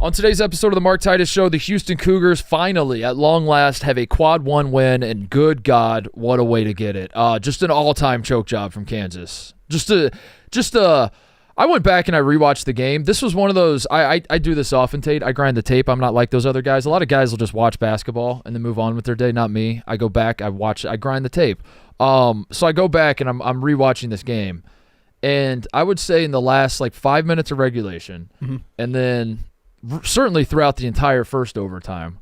On today's episode of the Mark Titus Show, the Houston Cougars finally, at long last, have a quad one win, and good God, what a way to get it. Just an all-time choke job from Kansas. I went back and I rewatched the game. This was one of those, I do this often, Tate. I grind the tape. I'm not like those other guys. A lot of guys will just watch basketball and then move on with their day. Not me. I go back, I grind the tape. So I go back and I'm rewatching this game. And I would say in the last 5 minutes of regulation, and then certainly throughout the entire first overtime,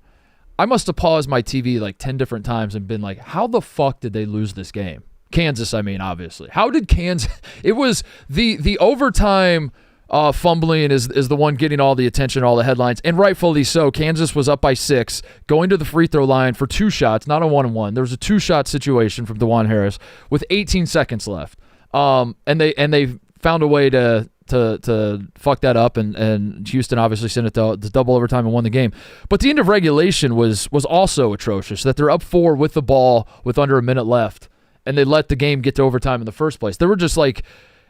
I must have paused my TV 10 different times and been like, how the fuck did they lose this game? Kansas, I mean, obviously. How did Kansas – it was the overtime fumbling is the one getting all the attention, all the headlines, and rightfully so. Kansas was up by 6, going to the free throw line for 2 shots, not a 1-and-1. There was a 2-shot situation from DeJuan Harris with 18 seconds left. And they found a way to fuck that up, and Houston obviously sent it to double overtime and won the game. But the end of regulation was also atrocious, that they're up 4 with the ball with under a minute left, and they let the game get to overtime in the first place. They were just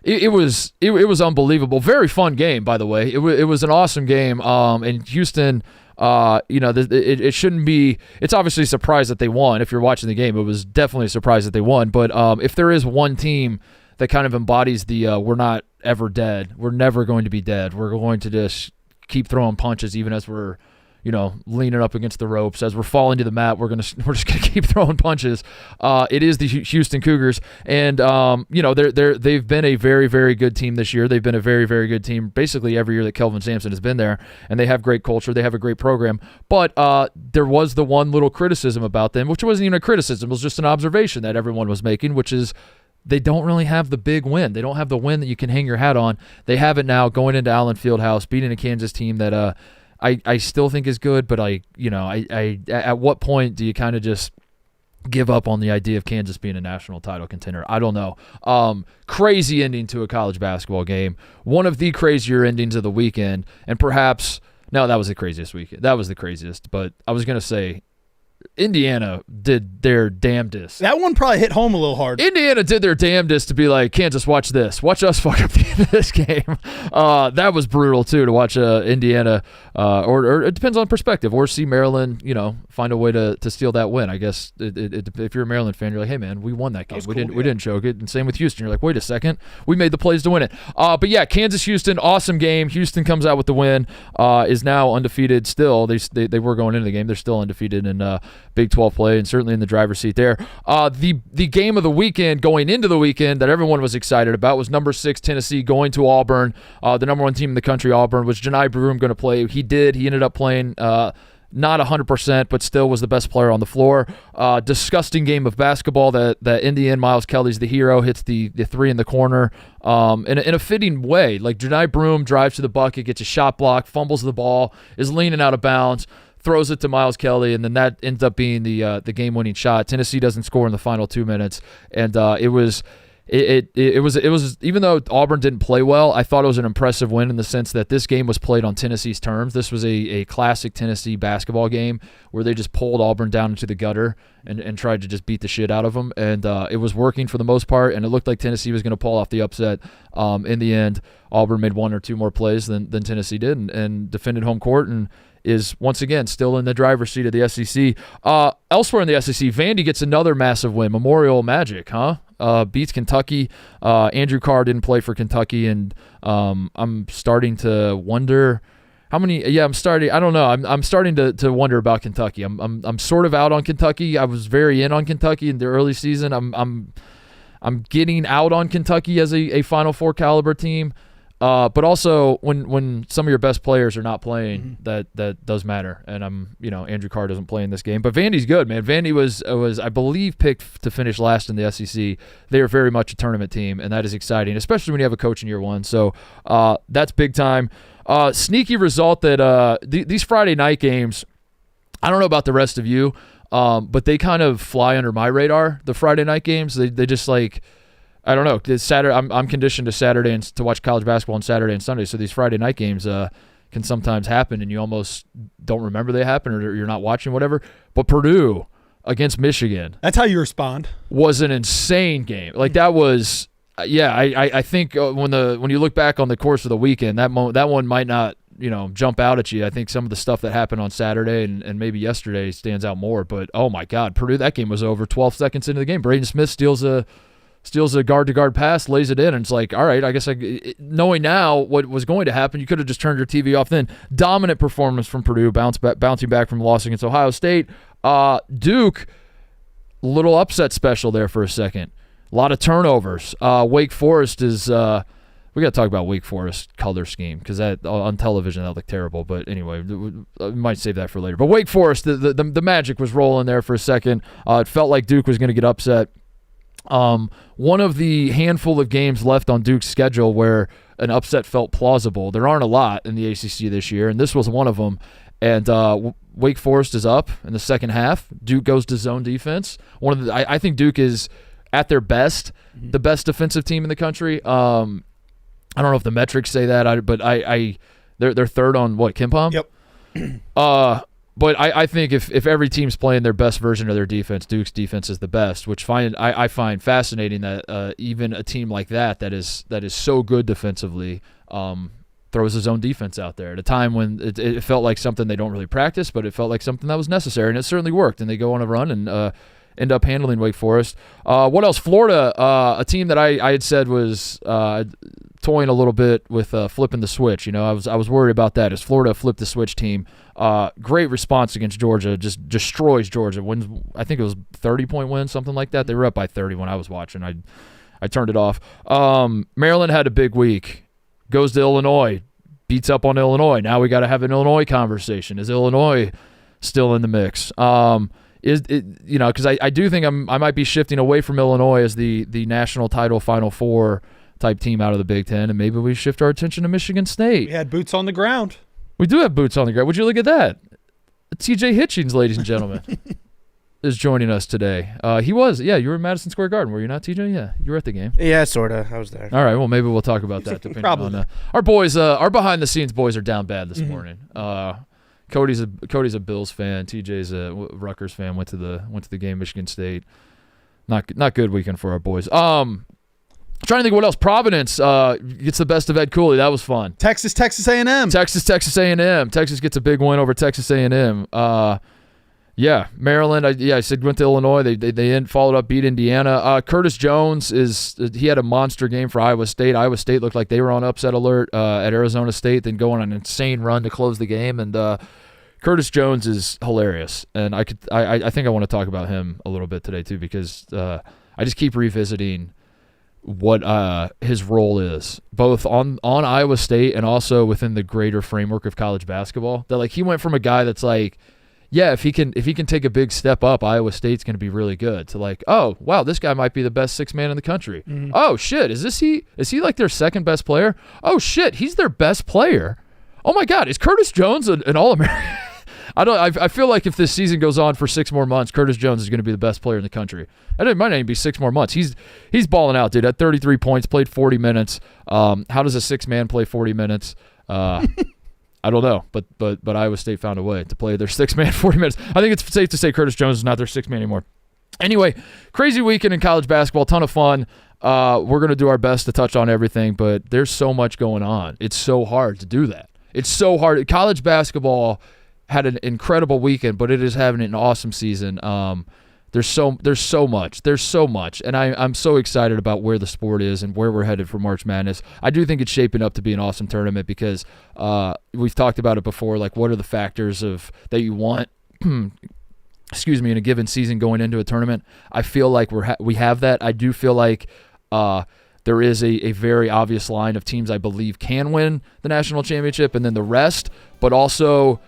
it was unbelievable. Very fun game, by the way. It was an awesome game. And Houston, it shouldn't be. It's obviously a surprise that they won. If you're watching the game, it was definitely a surprise that they won. But if there is one team that kind of embodies the we're not ever dead, we're never going to be dead, we're going to just keep throwing punches even as we're leaning up against the ropes, as we're falling to the mat, we're just gonna keep throwing punches. It is the Houston Cougars, and they've been a very, very good team this year. They've been a very, very good team basically every year that Kelvin Sampson has been there, and they have great culture. They have a great program, but there was the one little criticism about them, which wasn't even a criticism, it was just an observation that everyone was making, which is they don't really have the big win. They don't have the win that you can hang your hat on. They have it now going into Allen Fieldhouse, beating a Kansas team that I still think is good, but at what point do you kind of just give up on the idea of Kansas being a national title contender? I don't know. Crazy ending to a college basketball game. One of the crazier endings of the weekend, and perhaps no, that was the craziest weekend. That was the craziest, but I was gonna say Indiana did their damnedest. That one probably hit home a little hard. Indiana did their damnedest to be like, Kansas, watch this. Watch us fuck up the end of this game. That was brutal, too, to watch Indiana, or it depends on perspective, or see Maryland, find a way to steal that win. I guess if you're a Maryland fan, you're like, hey, man, we won that game. We didn't choke it. And same with Houston. You're like, wait a second. We made the plays to win it. But, yeah, Kansas-Houston, awesome game. Houston comes out with the win, is now undefeated still. They were going into the game. They're still undefeated in Big 12 play, and certainly in the driver's seat there. The game of the weekend, going into the weekend, that everyone was excited about was number 6 Tennessee going to Auburn. The number 1 team in the country, Auburn. Was Janai Broome going to play? He did. He ended up playing not 100%, but still was the best player on the floor. Disgusting game of basketball that in the end, Miles Kelly's the hero, hits the 3 in the corner in a fitting way. Janai Broome drives to the bucket, gets a shot block, fumbles the ball, is leaning out of bounds, throws it to Miles Kelly, and then that ends up being the game-winning shot. Tennessee doesn't score in the final 2 minutes, and it was even though Auburn didn't play well, I thought it was an impressive win in the sense that this game was played on Tennessee's terms. This was a classic Tennessee basketball game where they just pulled Auburn down into the gutter and tried to just beat the shit out of them, and it was working for the most part, and it looked like Tennessee was going to pull off the upset. In the end, Auburn made 1 or 2 more plays than Tennessee did and defended home court and is once again still in the driver's seat of the SEC. Elsewhere in the SEC, Vandy gets another massive win. Memorial Magic, beats Kentucky. Andrew Carr didn't play for Kentucky, and I'm starting to wonder how many. Yeah, I don't know. I'm starting to wonder about Kentucky. I'm sort of out on Kentucky. I was very in on Kentucky in the early season. I'm getting out on Kentucky as a Final Four caliber team. But also when some of your best players are not playing, that does matter. And Andrew Carr doesn't play in this game, but Vandy's good, man. Vandy was I believe picked to finish last in the SEC. They are very much a tournament team, and that is exciting, especially when you have a coach in year 1. So that's big time. Sneaky result that these Friday night games. I don't know about the rest of you, but they kind of fly under my radar. The Friday night games, they just I don't know. It's Saturday. I'm conditioned to Saturday and to watch college basketball on Saturday and Sunday. So these Friday night games can sometimes happen, and you almost don't remember they happen, or you're not watching whatever. But Purdue against Michigan. That's how you respond. Was an insane game. That was. Yeah, I think when you look back on the course of the weekend, that one might not jump out at you. I think some of the stuff that happened on Saturday and maybe yesterday stands out more. But oh my God, Purdue, that game was over 12 seconds into the game. Braden Smith steals a guard-to-guard pass, lays it in, and it's like, all right, I guess knowing now what was going to happen, you could have just turned your TV off then. Dominant performance from Purdue, bouncing back from the loss against Ohio State. Duke, little upset special there for a second. A lot of turnovers. Wake Forest is we got to talk about Wake Forest color scheme because that on television that looked terrible. But anyway, we might save that for later. But Wake Forest, the magic was rolling there for a second. It felt like Duke was going to get upset. One of the handful of games left on Duke's schedule where an upset felt plausible. There aren't a lot in the ACC this year, and this was one of them. And Wake Forest is up in the second half. Duke goes to zone defense. I think Duke is at their best, the best defensive team in the country. I don't know if the metrics say that, but they're third on what, KenPom? Yep. But I think if every team's playing their best version of their defense, Duke's defense is the best, which I find fascinating that even a team like that is so good defensively throws his own defense out there at a time when it felt like something they don't really practice, but it felt like something that was necessary, and it certainly worked. And they go on a run and end up handling Wake Forest. What else? Florida, a team that I had said was toying a little bit with flipping the switch. I was worried about that. As Florida flipped the switch team, great response against Georgia, just destroys Georgia. Wins, I think it was 30-point win, something like that. They were up by 30 when I was watching. I turned it off. Maryland had a big week. Goes to Illinois, beats up on Illinois. Now we got to have an Illinois conversation. Is Illinois still in the mix? Because I do think I might be shifting away from Illinois as the national title Final Four type team out of the Big Ten, and maybe we shift our attention to Michigan State. We had boots on the ground. We do have boots on the ground. Would you look at that? TJ Hitchens, ladies and gentlemen, is joining us today. You were in Madison Square Garden, were you not, TJ? Yeah, you were at the game. Yeah, sort of. I was there. All right, well, maybe we'll talk about that. Depending on our boys. Our behind-the-scenes boys are down bad this morning. Cody's a Bills fan. TJ's a Rutgers fan. Went to the game. Michigan State. Not good weekend for our boys. Trying to think what else. Providence gets the best of Ed Cooley. That was fun. Texas A&M. Texas A&M. Texas gets a big win over Texas A&M. Maryland. I said went to Illinois. They followed up, beat Indiana. Curtis Jones he had a monster game for Iowa State. Iowa State looked like they were on upset alert at Arizona State, then going on an insane run to close the game. And Curtis Jones is hilarious, and I think I want to talk about him a little bit today too, because I just keep revisiting what his role is, both on Iowa State and also within the greater framework of college basketball. That he went from a guy that's like, yeah, if he can take a big step up, Iowa State's going to be really good, to oh wow, this guy might be the best sixth man in the country. Mm-hmm. Oh shit, is he like their second best player? Oh shit, he's their best player. Oh my God, is Curtis Jones an All-American? I feel like if this season goes on for 6 more months, Curtis Jones is going to be the best player in the country. And it might not even be 6 more months. He's balling out, dude. At 33 points, played 40 minutes. How does a 6-man play 40 minutes? I don't know, but Iowa State found a way to play their 6-man 40 minutes. I think it's safe to say Curtis Jones is not their 6-man anymore. Anyway, crazy weekend in college basketball, ton of fun. We're going to do our best to touch on everything, but there's so much going on. It's so hard to do that. It's so hard. College basketball had an incredible weekend, but it is having an awesome season. There's so much, and I'm so excited about where the sport is and where we're headed for March Madness. I do think it's shaping up to be an awesome tournament because we've talked about it before. What are the factors that you want? Excuse me, in a given season going into a tournament. I feel like we have that. I do feel like there is a very obvious line of teams I believe can win the national championship, and then the rest, but also,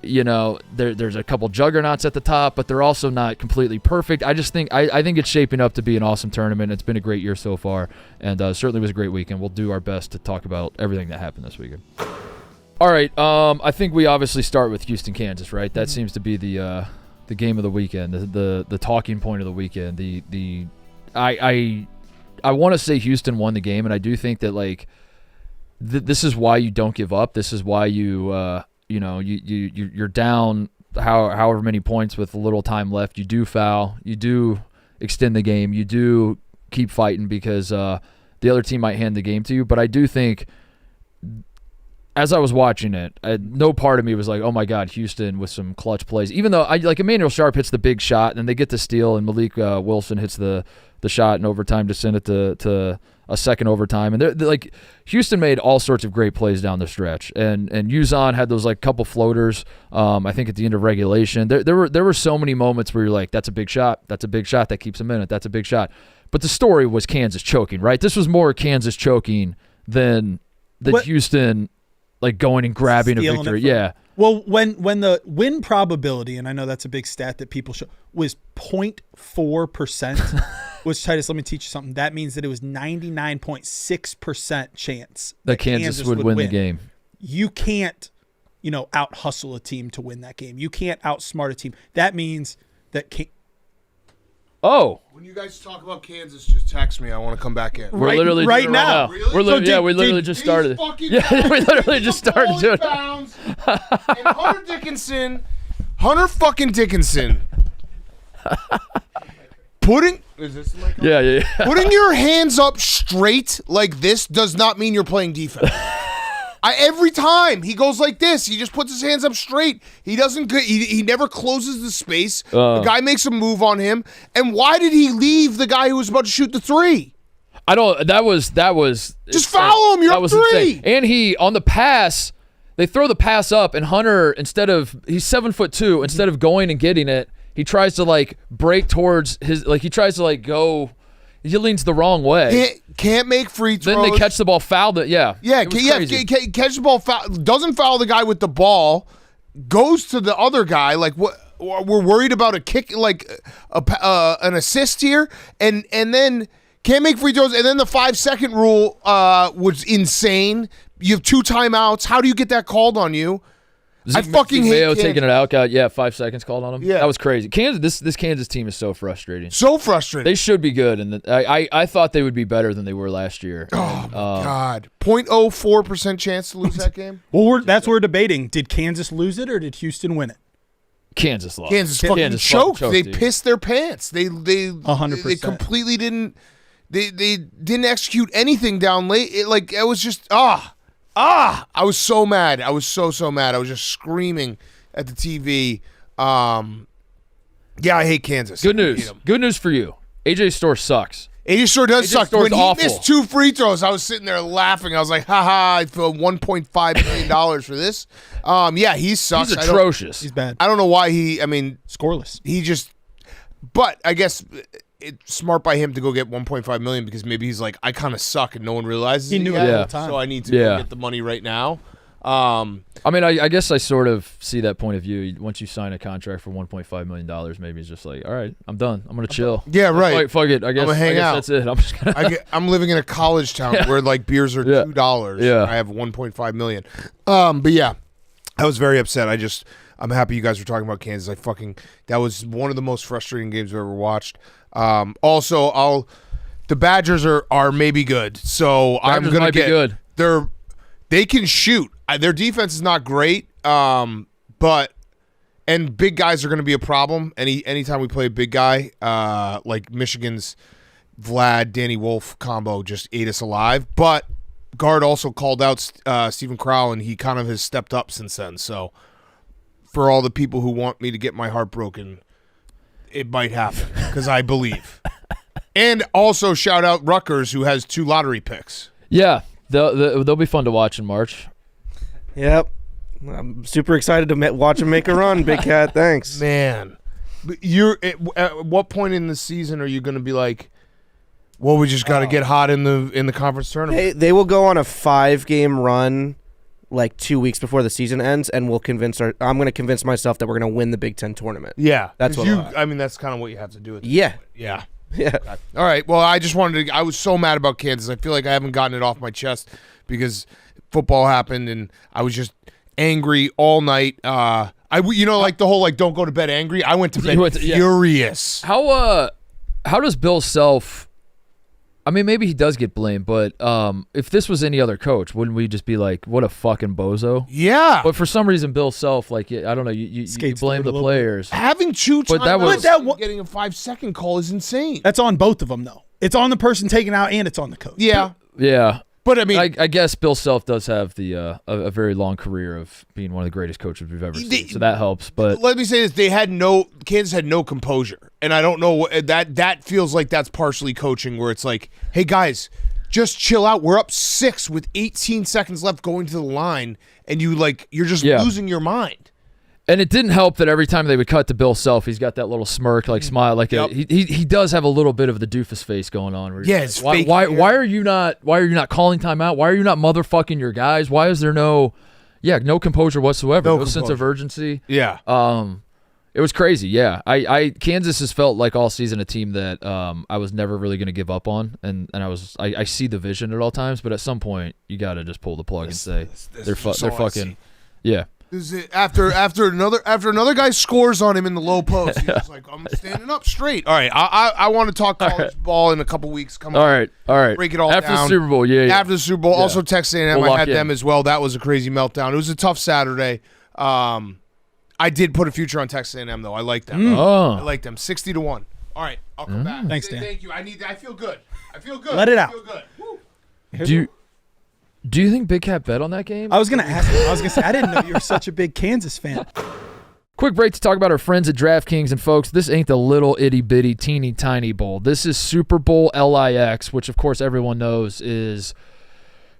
there's a couple juggernauts at the top, but they're also not completely perfect. I just think I think it's shaping up to be an awesome tournament. It's been a great year so far, and certainly was a great weekend. We'll do our best to talk about everything that happened this weekend. All right, I think we obviously start with Houston, Kansas, right? That seems to be the game of the weekend, the talking point of the weekend. I want to say Houston won the game, and I do think that this is why you don't give up. This is why you're down however many points with a little time left. You do foul. You do extend the game. You do keep fighting because the other team might hand the game to you. But I do think as I was watching it, no part of me was like, oh my God, Houston with some clutch plays. Even though Emmanuel Sharp hits the big shot, and then they get the steal, and Malik Wilson hits the shot in overtime to send it to a second overtime. And they're like, Houston made all sorts of great plays down the stretch. And Uzon had those like couple floaters, I think at the end of regulation. There were so many moments where you're like, that's a big shot. That's a big shot. That keeps them in it. That's a big shot. But the story was Kansas choking, right? This was more Kansas choking than Houston like going and grabbing a victory. Yeah. Well, when the win probability, and I know that's a big stat that people show, was 0.4%, which, Titus, let me teach you something. That means that it was 99.6% chance that Kansas would win the game. You can't, out hustle a team to win that game. You can't outsmart a team. That means that when you guys talk about Kansas, just text me. I want to come back in. We're literally right doing it now. Really? We literally just started. Yeah, we literally just started doing it. And Hunter fucking Dickinson. Is this the mic on? Yeah. Putting your hands up straight like this does not mean you're playing defense. Every time he goes like this, he just puts his hands up straight. He doesn't. He never closes the space. The guy makes a move on him. And why did he leave the guy who was about to shoot the three? I don't. That was. Just foul him. You're up three. Insane. And he on the pass. They throw the pass up, and Hunter, he's 7'2", instead of going and getting it, he tries to like break towards his. Like he tries to like go. He leans the wrong way. Can't make free throws. Then they catch the ball, fouled it. Yeah. Catch the ball, doesn't foul the guy with the ball, goes to the other guy. Like what? We're worried about a kick, like an assist here, and then can't make free throws. And then the 5-second rule was insane. You have 2 timeouts. How do you get that called on you? I fucking hate Kansas. Taking it out. Got 5 seconds called on him. Yeah, that was crazy. Kansas. This Kansas team is so frustrating. So frustrating. They should be good, and I thought they would be better than they were last year. Oh my God! 0.04% chance to lose that game. Well, that's what we're debating. Did Kansas lose it or did Houston win it? Kansas lost. Kansas fucking choked. They pissed their pants. They 100%. They completely didn't. They didn't execute anything down late. It was just I was so mad. I was so mad. I was just screaming at the TV. Yeah, I hate Kansas. Good news. Good news for you. AJ Storr sucks. AJ Storr does suck. When he awful. missed 2 free throws, I was sitting there laughing. I was like, haha, I feel $1.5 million for this. Yeah, he sucks. He's atrocious. He's bad. I don't know why scoreless. But I guess it's smart by him to go get $1.5 million because maybe he's like, I kind of suck and no one realizes he knew it all the time. So I need to go get the money right now. I mean, I guess I sort of see that point of view. Once you sign a contract for $1.5 million, maybe it's just like, all right, I'm done. I'm gonna chill. Yeah, right. Fuck it. I guess that's it. I'm just gonna. I'm living in a college town where like beers are $2. Yeah. I have $1.5 million. But yeah, I was very upset. I'm happy you guys were talking about Kansas. That was one of the most frustrating games I've ever watched. Also, the Badgers are maybe good, so I'm gonna get good. They can shoot. Their defense is not great, but big guys are going to be a problem. Anytime we play a big guy, like Michigan's Vlad Danny Wolf combo just ate us alive. But guard also called out Stephen Crowell, and he kind of has stepped up since then. So for all the people who want me to get my heart broken, it might happen because I believe. And also shout out Rutgers, who has 2 lottery picks. Yeah, they'll be fun to watch in March. Yep. I'm super excited to watch him make a run, Big Cat. Thanks. Man. At what point in the season are you going to be like, well, we just got to get hot in the conference tournament? They will go on a 5-game run like 2 weeks before the season ends, and I'm going to convince myself that we're going to win the Big Ten tournament. Yeah. That's what that's kind of what you have to do. Yeah. Yeah. Yeah. All right. Well, I was so mad about Kansas. I feel like I haven't gotten it off my chest because football happened and I was just angry all night. Like the whole don't go to bed angry. I went to bed furious. How does Bill Self? I mean, maybe he does get blamed, but if this was any other coach, wouldn't we just be like, what a fucking bozo? Yeah. But for some reason, Bill Self, I don't know, you blame the players. Having 2 but timeouts getting a 5-second call is insane. That's on both of them, though. It's on the person taking out and it's on the coach. Yeah. Yeah. But I mean, I guess Bill Self does have the a very long career of being one of the greatest coaches we've ever seen, so that helps. But let me say this: Kansas had no composure, and I don't know what that feels like. That's partially coaching, where it's like, hey guys, just chill out. We're up 6 with 18 seconds left going to the line, and you're just losing your mind. And it didn't help that every time they would cut to Bill Self, he's got that little smirk, like smile, like he does have a little bit of the doofus face going on. Where it's like, why are you not calling timeout? Why are you not motherfucking your guys? Why is there no composure whatsoever, no sense of urgency? Yeah. It was crazy. Yeah, Kansas has felt like all season a team that I was never really going to give up on, and I see the vision at all times, but at some point you got to just pull the plug and say they're fucking yeah. After another guy scores on him in the low post, he's just like, I'm standing up straight. All right, I want to talk college ball in a couple weeks. Come on. All right. Break it all after down. the Super Bowl, yeah. After the Super Bowl, also Texas A&M. We'll I had lock them in. as well. That was a crazy meltdown. It was a tough Saturday. I did put a future on Texas A&M though. I like them. I like them. 60-1. All right, I'll come back. Thanks, Dan. Thank you. I feel good. Let it out. I feel good. Woo. Do you think Big Cat bet on that game? I was going to ask you. I was going to say, I didn't know you were such a big Kansas fan. Quick break to talk about our friends at DraftKings. And folks, this ain't the little itty bitty teeny tiny bowl. This is Super Bowl LIX, which of course everyone knows is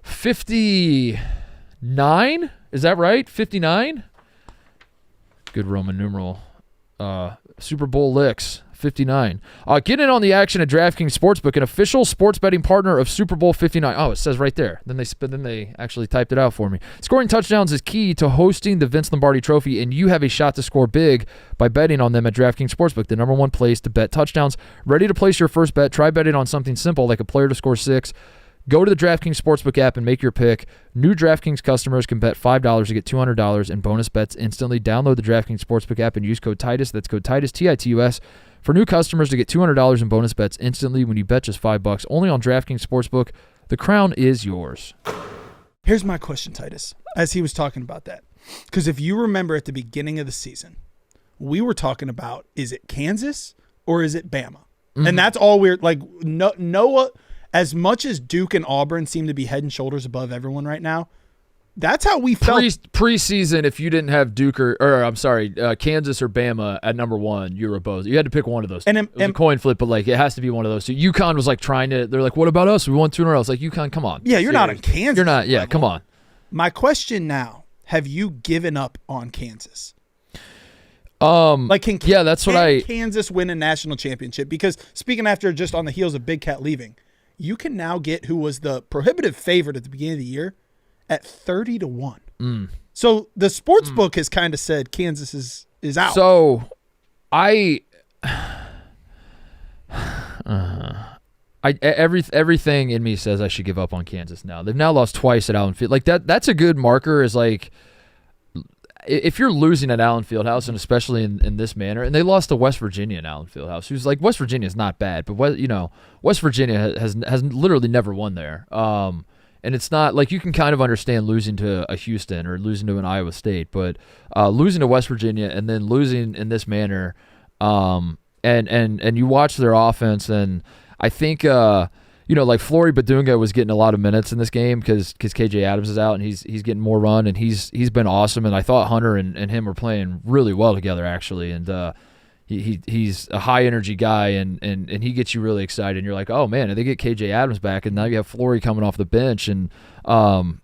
59. Is that right? 59? Good Roman numeral. Super Bowl licks. 59. Get in on the action at DraftKings Sportsbook, an official sports betting partner of Super Bowl 59. Oh, it says right there. Then they actually typed it out for me. Scoring touchdowns is key to hosting the Vince Lombardi Trophy, and you have a shot to score big by betting on them at DraftKings Sportsbook, the number one place to bet touchdowns. Ready to place your first bet? Try betting on something simple like a player to score 6. Go to the DraftKings Sportsbook app and make your pick. New DraftKings customers can bet $5 to get $200 in bonus bets instantly. Download the DraftKings Sportsbook app and use code Titus. That's code Titus, Titus, for new customers to get $200 in bonus bets instantly when you bet just $5. Only on DraftKings Sportsbook. The crown is yours. Here's my question, Titus, as he was talking about that. Because if you remember at the beginning of the season, we were talking about, is it Kansas or is it Bama? Mm-hmm. And that's all we're like, Noah, as much as Duke and Auburn seem to be head and shoulders above everyone right now, that's how we felt. Preseason, if you didn't have Duke Kansas or Bama at number 1, you were opposed. You had to pick one of those. It was a coin flip, but like it has to be one of those two. UConn was like they're like, what about us? We won 2 in a row. It's like, UConn, come on. Yeah, you're not in Kansas. You're not. Yeah, come on. My question now, have you given up on Kansas? Can Kansas win a national championship? Because speaking after just on the heels of Big Cat leaving, you can now get who was the prohibitive favorite at the beginning of the year at 30-1. So the sports book has kind of said Kansas is out. So everything in me says I should give up on Kansas now. They've now lost twice at Allen Field. Like that's a good marker, is like if you're losing at Allen Fieldhouse, and especially in this manner, and they lost to West Virginia in Allen Fieldhouse, who's like, West Virginia is not bad, but West Virginia has literally never won there. And it's not like, you can kind of understand losing to a Houston or losing to an Iowa State, but losing to West Virginia and then losing in this manner, and you watch their offense, and I think like Flory Badunga was getting a lot of minutes in this game because KJ Adams is out, and he's getting more run, and he's been awesome, and I thought Hunter and him were playing really well together actually, and he's a high energy guy, and he gets you really excited, and you're like, oh man, they get KJ Adams back, and now you have Flory coming off the bench, and the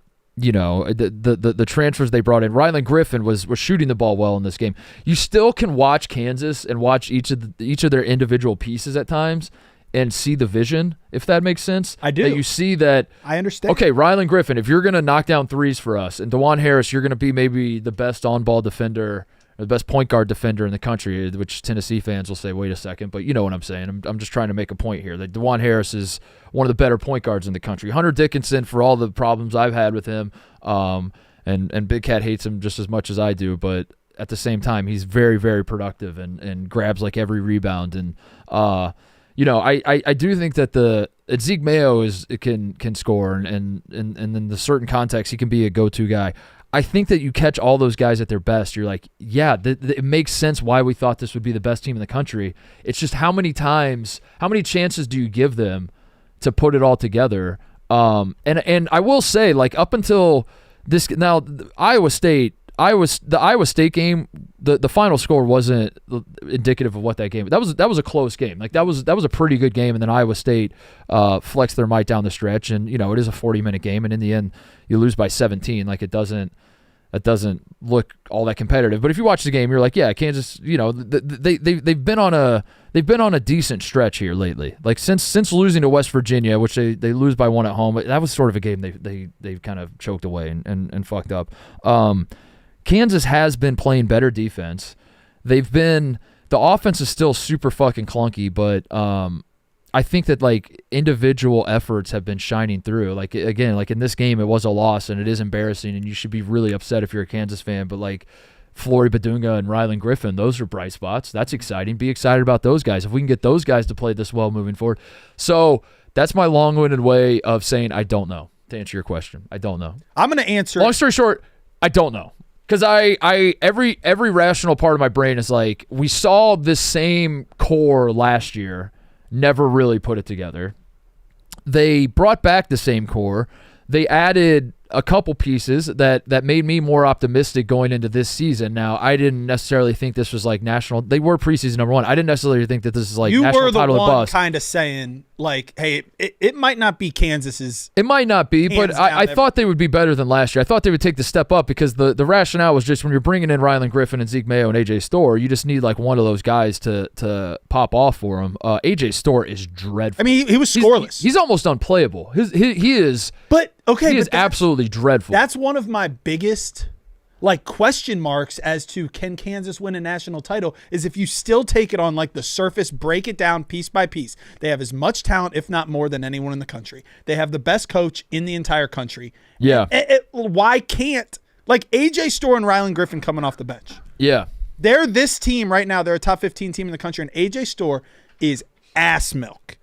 transfers they brought in. Rylan Griffin was shooting the ball well in this game. You still can watch Kansas and watch each of their individual pieces at times and see the vision, if that makes sense. I do. That you see that. I understand. Okay, Rylan Griffin, if you're going to knock down threes for us, and DeJuan Harris, you're going to be maybe the best on-ball defender, or the best point guard defender in the country, which Tennessee fans will say, wait a second, but you know what I'm saying. I'm just trying to make a point here that DeJuan Harris is one of the better point guards in the country. Hunter Dickinson, for all the problems I've had with him, and Big Cat hates him just as much as I do, but at the same time, he's very, very productive and grabs like every rebound. And I do think that Zeke Mayo can score, and in the certain context, he can be a go-to guy. I think that you catch all those guys at their best, you're like, yeah, it makes sense why we thought this would be the best team in the country. It's just how many chances do you give them to put it all together? And I will say, like, up until this, now the Iowa State game, the final score wasn't indicative of what that game. That was a close game. Like that was a pretty good game, and then Iowa State flexed their might down the stretch, and it is a 40-minute game, and in the end you lose by 17. Like it doesn't look all that competitive. But if you watch the game, you're like, yeah, Kansas. They've been on a decent stretch here lately. Like since losing to West Virginia, which they lose by 1 at home, but that was sort of a game they kind of choked away and fucked up. Kansas has been playing better defense. The offense is still super fucking clunky, but I think that like individual efforts have been shining through. Like again, like in this game, it was a loss and it is embarrassing, and you should be really upset if you're a Kansas fan. But like Flory Badunga and Rylan Griffin, those are bright spots. That's exciting. Be excited about those guys. If we can get those guys to play this well moving forward. So that's my long-winded way of saying I don't know. To answer your question, I don't know. I'm going to answer. Long story short, I don't know. Because every rational part of my brain is like, we saw this same core last year, never really put it together. They brought back the same core. They added a couple pieces that made me more optimistic going into this season. Now, I didn't necessarily think this was like national. They were preseason number one. I didn't necessarily think that this is like national title or bust. You were the one kind of saying like, hey, it might not be Kansas's. It might not be, but I thought they would be better than last year. I thought they would take the step up because the rationale was just when you're bringing in Rylan Griffin and Zeke Mayo and AJ Storr, you just need like one of those guys to pop off for them. AJ Storr is dreadful. I mean, he was scoreless. He's almost unplayable. He is. But okay, he is absolutely dreadful. That's one of my biggest like question marks as to can Kansas win a national title is if you still take it on like the surface, break it down piece by piece. They have as much talent, if not more, than anyone in the country. They have the best coach in the entire country. Yeah. Why can't like AJ Storr and Rylan Griffin coming off the bench? Yeah. They're this team right now. They're a top 15 team in the country, and AJ Storr is ass milk.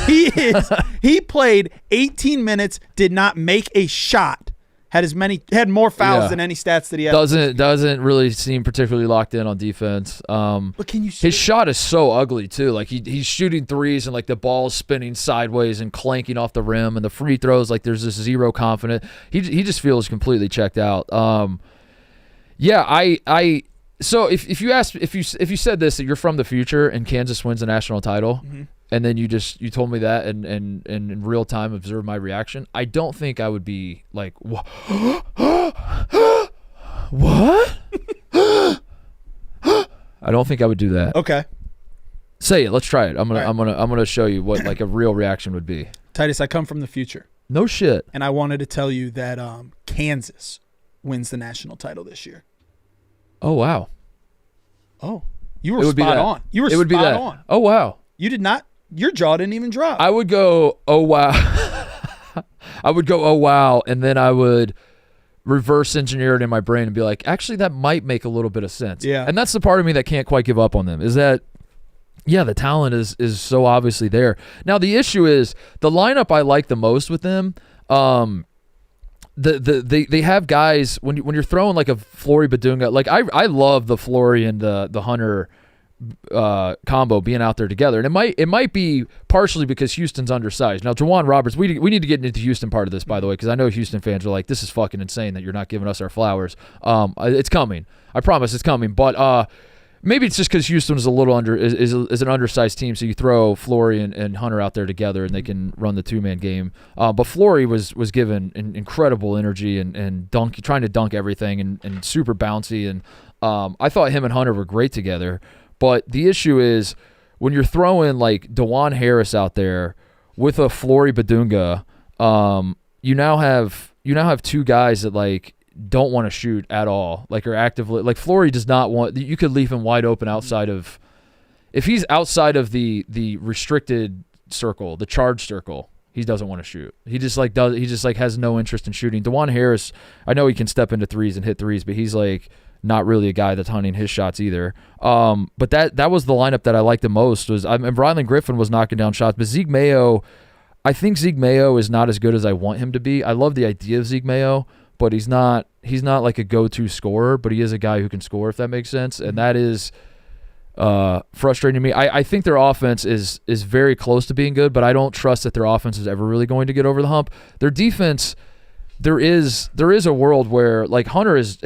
He played 18 minutes, did not make a shot. Had more fouls than any stats that he had. Doesn't really seem particularly locked in on defense. But can you see his shot is so ugly too. Like he's shooting threes and like the ball's spinning sideways and clanking off the rim, and the free throws like there's this zero confidence. He just feels completely checked out. So if you said this that you're from the future and Kansas wins a national title. Mm-hmm. And then you told me that and in real time observed my reaction, I don't think I would be like, what? What? I don't think I would do that. Okay. Say it. Let's try it. I'm gonna show you what like a real reaction would be. Titus, I come from the future. No shit. And I wanted to tell you that Kansas wins the national title this year. Oh wow. Oh, you were spot on. You were spot on. Oh wow. You did not. Your jaw didn't even drop. I would go, oh, wow. I would go, oh, wow. And then I would reverse engineer it in my brain and be like, actually, that might make a little bit of sense. Yeah. And that's the part of me that can't quite give up on them is that, yeah, the talent is so obviously there. Now, the issue is the lineup I like the most with them, they have guys, when you're throwing like a Flory Badunga, like I love the Flory and the Hunter combo being out there together, and it might be partially because Houston's undersized. Now, Juwan Roberts, we need to get into the Houston part of this, by the way, because I know Houston fans are like, this is fucking insane that you're not giving us our flowers. It's coming. I promise it's coming. But maybe it's just because Houston is a little is an undersized team, so you throw Flory and Hunter out there together, and they can run the two-man game. But Flory was given incredible energy and trying to dunk everything and super bouncy, and I thought him and Hunter were great together. But the issue is when you're throwing like DeJuan Harris out there with a Flory Badunga, you now have two guys that like don't want to shoot at all, like are actively like Flory does not want. You could leave him wide open outside of, if he's outside of the restricted circle, the charge circle, he doesn't want to shoot. He just has no interest in shooting. DeJuan Harris, I know he can step into threes and hit threes, but he's like not really a guy that's hunting his shots either. But that was the lineup that I liked the most. Rylan Griffin was knocking down shots, but Zeke Mayo, I think Zeke Mayo is not as good as I want him to be. I love the idea of Zeke Mayo, but he's not like a go-to scorer, but he is a guy who can score, if that makes sense. And that is, frustrating me. I think their offense is very close to being good, but I don't trust that their offense is ever really going to get over the hump. Their defense, there is a world where like Hunter is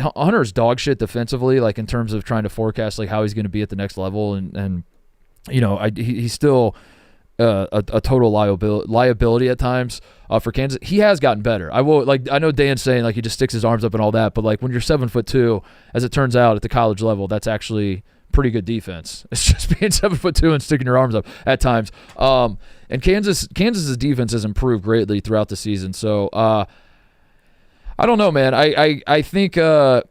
dog shit defensively, like in terms of trying to forecast like how he's going to be at the next level, and he's still a total liability at times for Kansas. He has gotten better. I know Dan's saying like he just sticks his arms up and all that, but like when you're 7'2", as it turns out at the college level, that's actually pretty good defense. It's just being 7'2" and sticking your arms up at times. And Kansas's defense has improved greatly throughout the season. So I don't know, man. I think the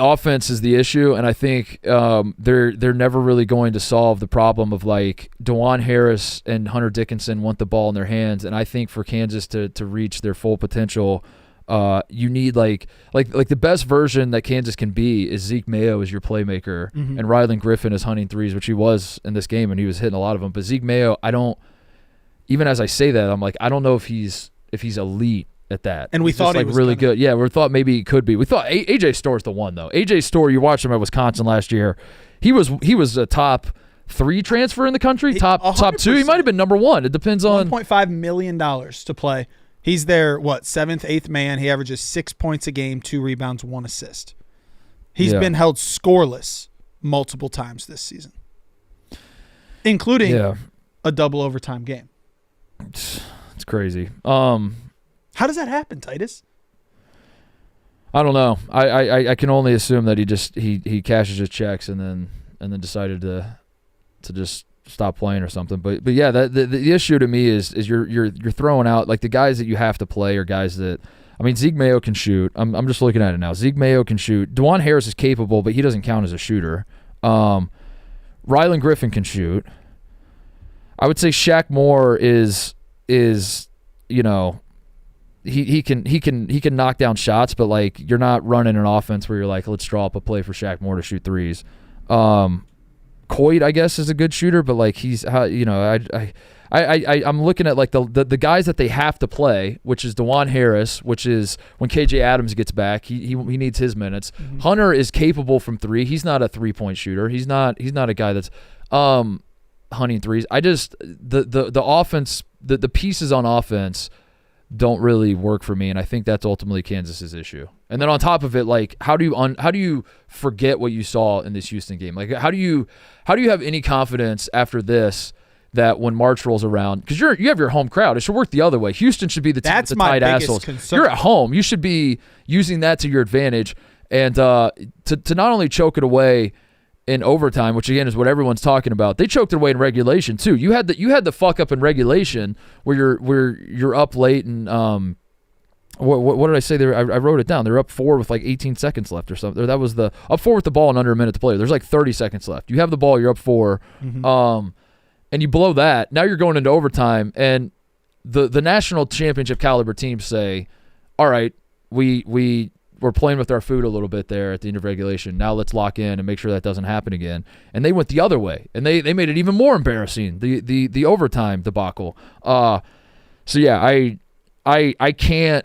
offense is the issue, and I think they're never really going to solve the problem of like DeJuan Harris and Hunter Dickinson want the ball in their hands, and I think for Kansas to reach their full potential, you need like the best version that Kansas can be is Zeke Mayo as your playmaker, and Rylan Griffin is hunting threes, which he was in this game, and he was hitting a lot of them. But Zeke Mayo, even as I say that, I'm like, I don't know if he's elite at that. And we thought he was really good. Yeah, we thought maybe he could be. We thought AJ Store's the one though. AJ Store, you watched him at Wisconsin last year. He was a top 3 transfer in the country, top 2. He might have been number 1. It depends on $1.5 million to play. He's their 7th, 8th man. He averages 6 points a game, 2 rebounds, 1 assist. He's been held scoreless multiple times this season, including a double overtime game. It's crazy. How does that happen, Titus? I don't know. I can only assume that he cashes his checks and then decided to just stop playing or something. But yeah, the issue to me is you're throwing out like the guys that you have to play are guys that, I mean, Zeke Mayo can shoot. I'm just looking at it now. Zeke Mayo can shoot. DeJuan Harris is capable, but he doesn't count as a shooter. Rylan Griffin can shoot. I would say Shaq Moore is he can knock down shots, but like you're not running an offense where you're like, let's draw up a play for Shaq Moore to shoot threes. Coit, I guess, is a good shooter, but like he's I'm looking at like the guys that they have to play, which is DeJuan Harris, which is when KJ Adams gets back, he needs his minutes. Hunter is capable from 3. He's not a 3-point shooter. He's not a guy that's hunting threes. I just the offense, the pieces on offense don't really work for me, and I think that's ultimately Kansas's issue. And then on top of it, like how do you forget what you saw in this Houston game? Like how do you have any confidence after this that when March rolls around, because you have your home crowd, it should work the other way. Houston should be the team with the tight assholes. Concern. You're at home. You should be using that to your advantage, and to not only choke it away in overtime, which again is what everyone's talking about. They choked it away in regulation too. You had the fuck up in regulation where you're up late and what did I say there? I wrote it down. They're up 4 with like 18 seconds left or something. That was the up 4 with the ball and under a minute to play. There's like 30 seconds left. You have the ball. You're up 4, and you blow that. Now you're going into overtime, and the national championship caliber teams say, all right, we're playing with our food a little bit there at the end of regulation. Now let's lock in and make sure that doesn't happen again. And they went the other way, and they made it even more embarrassing, the overtime debacle. So yeah, I can't.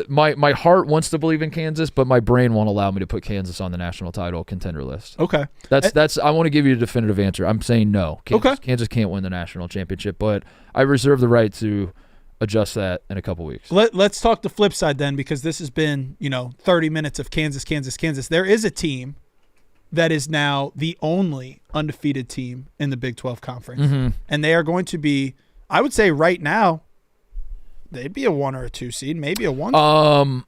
My heart wants to believe in Kansas, but my brain won't allow me to put Kansas on the national title contender list. Okay, that's. I want to give you a definitive answer. I'm saying no. Kansas can't win the national championship, but I reserve the right to adjust that in a couple weeks. Let's talk the flip side then, because this has been 30 minutes of Kansas. There is a team that is now the only undefeated team in the Big 12 Conference, and they are going to be, I would say right now, they'd be a 1 or a 2 seed, maybe a 1.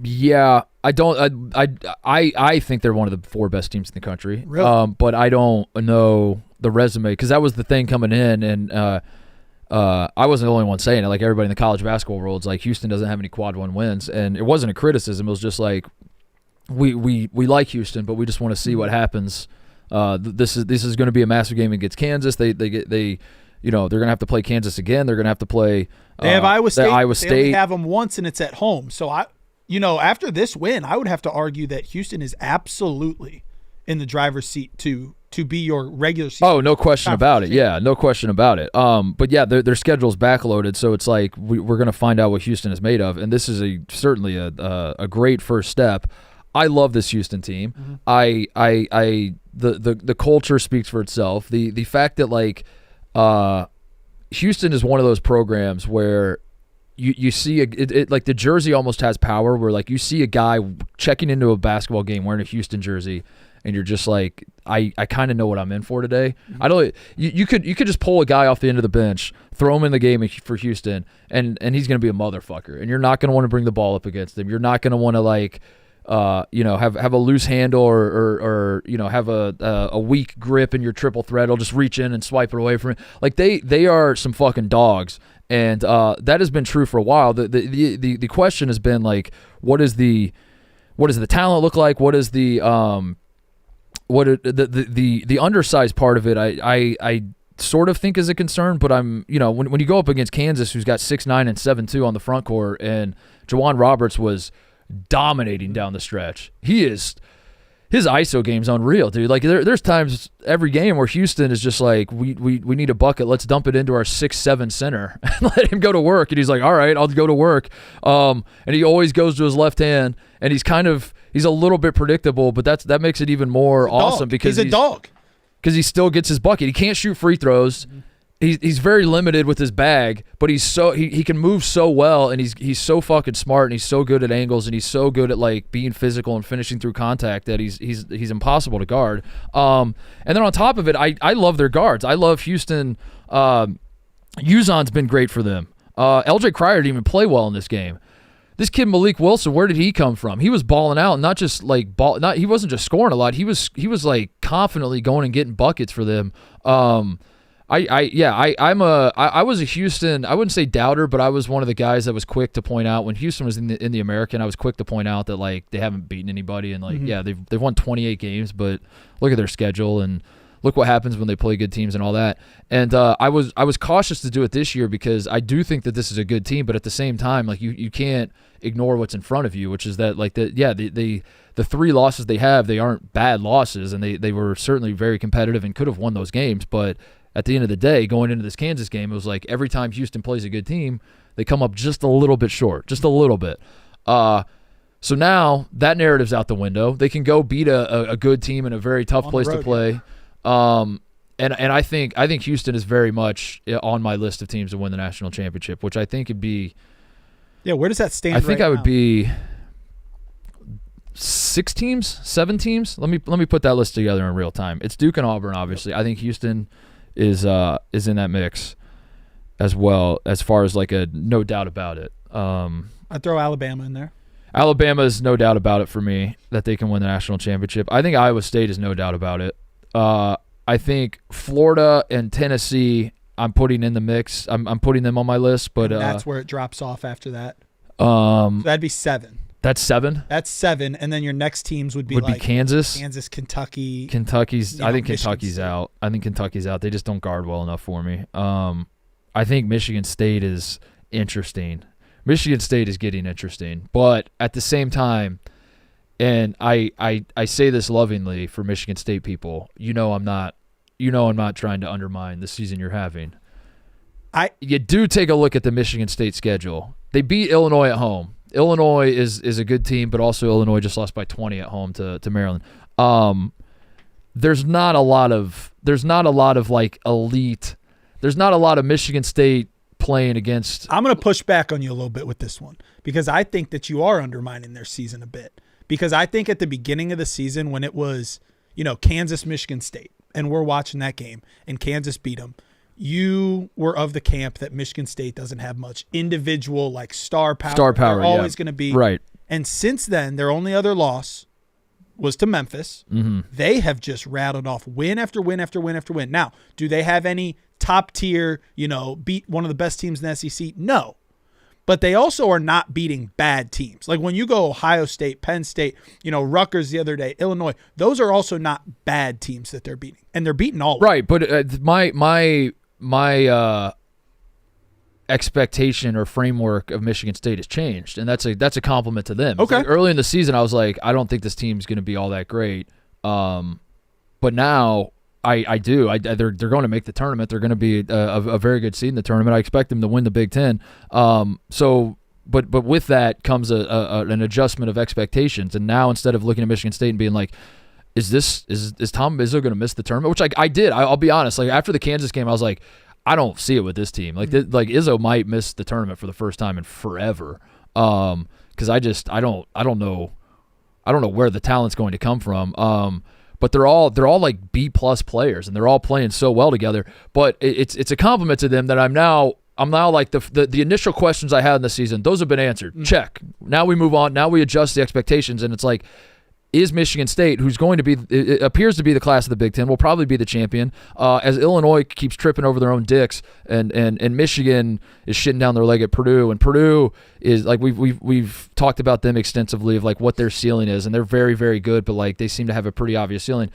Yeah, I think they're one of the 4 best teams in the country. Really? But I don't know the resume, because that was the thing coming in, and I wasn't the only one saying it. Like everybody in the college basketball world is like, Houston doesn't have any quad 1 wins, and it wasn't a criticism. It was just like we like Houston, but we just want to see what happens. This is going to be a massive game against Kansas. They're going to have to play Kansas again. They're going to have to play. They have Iowa State. State. They only have them once, and it's at home. So after this win, I would have to argue that Houston is absolutely in the driver's seat to be your regular season. Oh, no question about it. Yeah, no question about it. But yeah, their schedule's backloaded, so it's like we're going to find out what Houston is made of, and this is certainly a great first step. I love this Houston team. The culture speaks for itself. The fact that like Houston is one of those programs where you see it like the jersey almost has power, where like you see a guy checking into a basketball game wearing a Houston jersey, and you're just like, I kind of know what I'm in for today. I don't. You could just pull a guy off the end of the bench, throw him in the game for Houston, and he's gonna be a motherfucker, and you're not gonna want to bring the ball up against him. You're not gonna want to like, have a loose handle or have a weak grip in your triple threat. He'll just reach in and swipe it away from it. Like they are some fucking dogs, and that has been true for a while. The question has been like, what does the talent look like? What is the undersized part of it? I sort of think is a concern, but I'm when you go up against Kansas, who's got 6'9" and 7'2" on the front court, and Juwan Roberts was dominating down the stretch. His ISO game's unreal, dude. Like there's times every game where Houston is just like, we need a bucket, let's dump it into our 6'7" center and let him go to work. And he's like, all right, I'll go to work. And he always goes to his left hand, and he's a little bit predictable, but that makes it even more awesome because he's a dog. Because he still gets his bucket. He can't shoot free throws. He's very limited with his bag, but he can move so well, and he's so fucking smart, and he's so good at angles, and he's so good at like being physical and finishing through contact that he's impossible to guard. And then on top of it, I love their guards. I love Houston. Uzon's been great for them. LJ Cryer didn't even play well in this game. This kid Malik Wilson, where did he come from? He was balling out, not just like he wasn't just scoring a lot. He was like confidently going and getting buckets for them. I was a Houston, I wouldn't say doubter, but I was one of the guys that was quick to point out when Houston was in the American. I was quick to point out that like they haven't beaten anybody, and like they've won 28 games, but look at their schedule and look what happens when they play good teams and all that. And I was cautious to do it this year because I do think that this is a good team, but at the same time, like you can't ignore what's in front of you, which is that like the three losses they have, they aren't bad losses, and they were certainly very competitive and could have won those games, but at the end of the day, going into this Kansas game, it was like every time Houston plays a good team, they come up just a little bit short, just a little bit. So now that narrative's out the window. They can go beat a good team in a very tough place to play. And I think Houston is very much on my list of teams to win the national championship, which I think would be. Yeah, where does that stand? I think right I would now? be 6 teams, 7 teams. Let me put that list together in real time. It's Duke and Auburn, obviously. I think Houston is in that mix as well, as far as like a no doubt about it. I'd throw Alabama in there. Alabama is no doubt about it for me that they can win the national championship. I think Iowa State is no doubt about it. I think Florida and Tennessee I'm putting in the mix. I'm putting them on my list, but And that's where it drops off after that. So that'd be 7. That's 7. That's 7, and then your next teams would be Kansas, Kentucky. Kentucky's. I think Michigan Kentucky's State. out. I think Kentucky's out. They just don't guard well enough for me. I think Michigan State is interesting. Michigan State is getting interesting, but at the same time, and I say this lovingly for Michigan State people. I'm not trying to undermine the season you're having. You do take a look at the Michigan State schedule. They beat Illinois at home. Illinois is a good team, but also Illinois just lost by 20 at home to Maryland. There's not a lot of like elite. There's not a lot of Michigan State playing against. I'm going to push back on you a little bit with this one because I think that you are undermining their season a bit. Because I think at the beginning of the season when it was, Kansas, Michigan State, and we're watching that game and Kansas beat them, you were of the camp that Michigan State doesn't have much individual like star power. They're always going to be right. And since then, their only other loss was to Memphis. Mm-hmm. They have just rattled off win after win after win after win. Now, do they have any top tier, beat one of the best teams in the SEC? No. But they also are not beating bad teams. Like when you go Ohio State, Penn State, Rutgers the other day, Illinois, those are also not bad teams that they're beating. And they're beating all of them. Right, but my expectation or framework of Michigan State has changed, and that's a compliment to them. Okay. Like early in the season, I was like, I don't think this team's going to be all that great. But now I do. They're going to make the tournament. They're going to be a very good seed in the tournament. I expect them to win the Big Ten. So but with that comes an adjustment of expectations. And now instead of looking at Michigan State and being like, is Tom Izzo going to miss the tournament? Which I did. I'll be honest. Like after the Kansas game, I was like, I don't see it with this team. Like like Izzo might miss the tournament for the first time in forever. Because I don't know where the talent's going to come from. But they're all like B+ players, and they're all playing so well together. But it's a compliment to them that I'm now like the initial questions I had in the season, those have been answered. Check. Now we move on. Now we adjust the expectations, and it's like, is Michigan State, who's going to be, it appears to be the class of the Big Ten, will probably be the champion, as Illinois keeps tripping over their own dicks, and Michigan is shitting down their leg at Purdue, and Purdue is like we've talked about them extensively of like what their ceiling is, and they're very, very good, but like they seem to have a pretty obvious ceiling.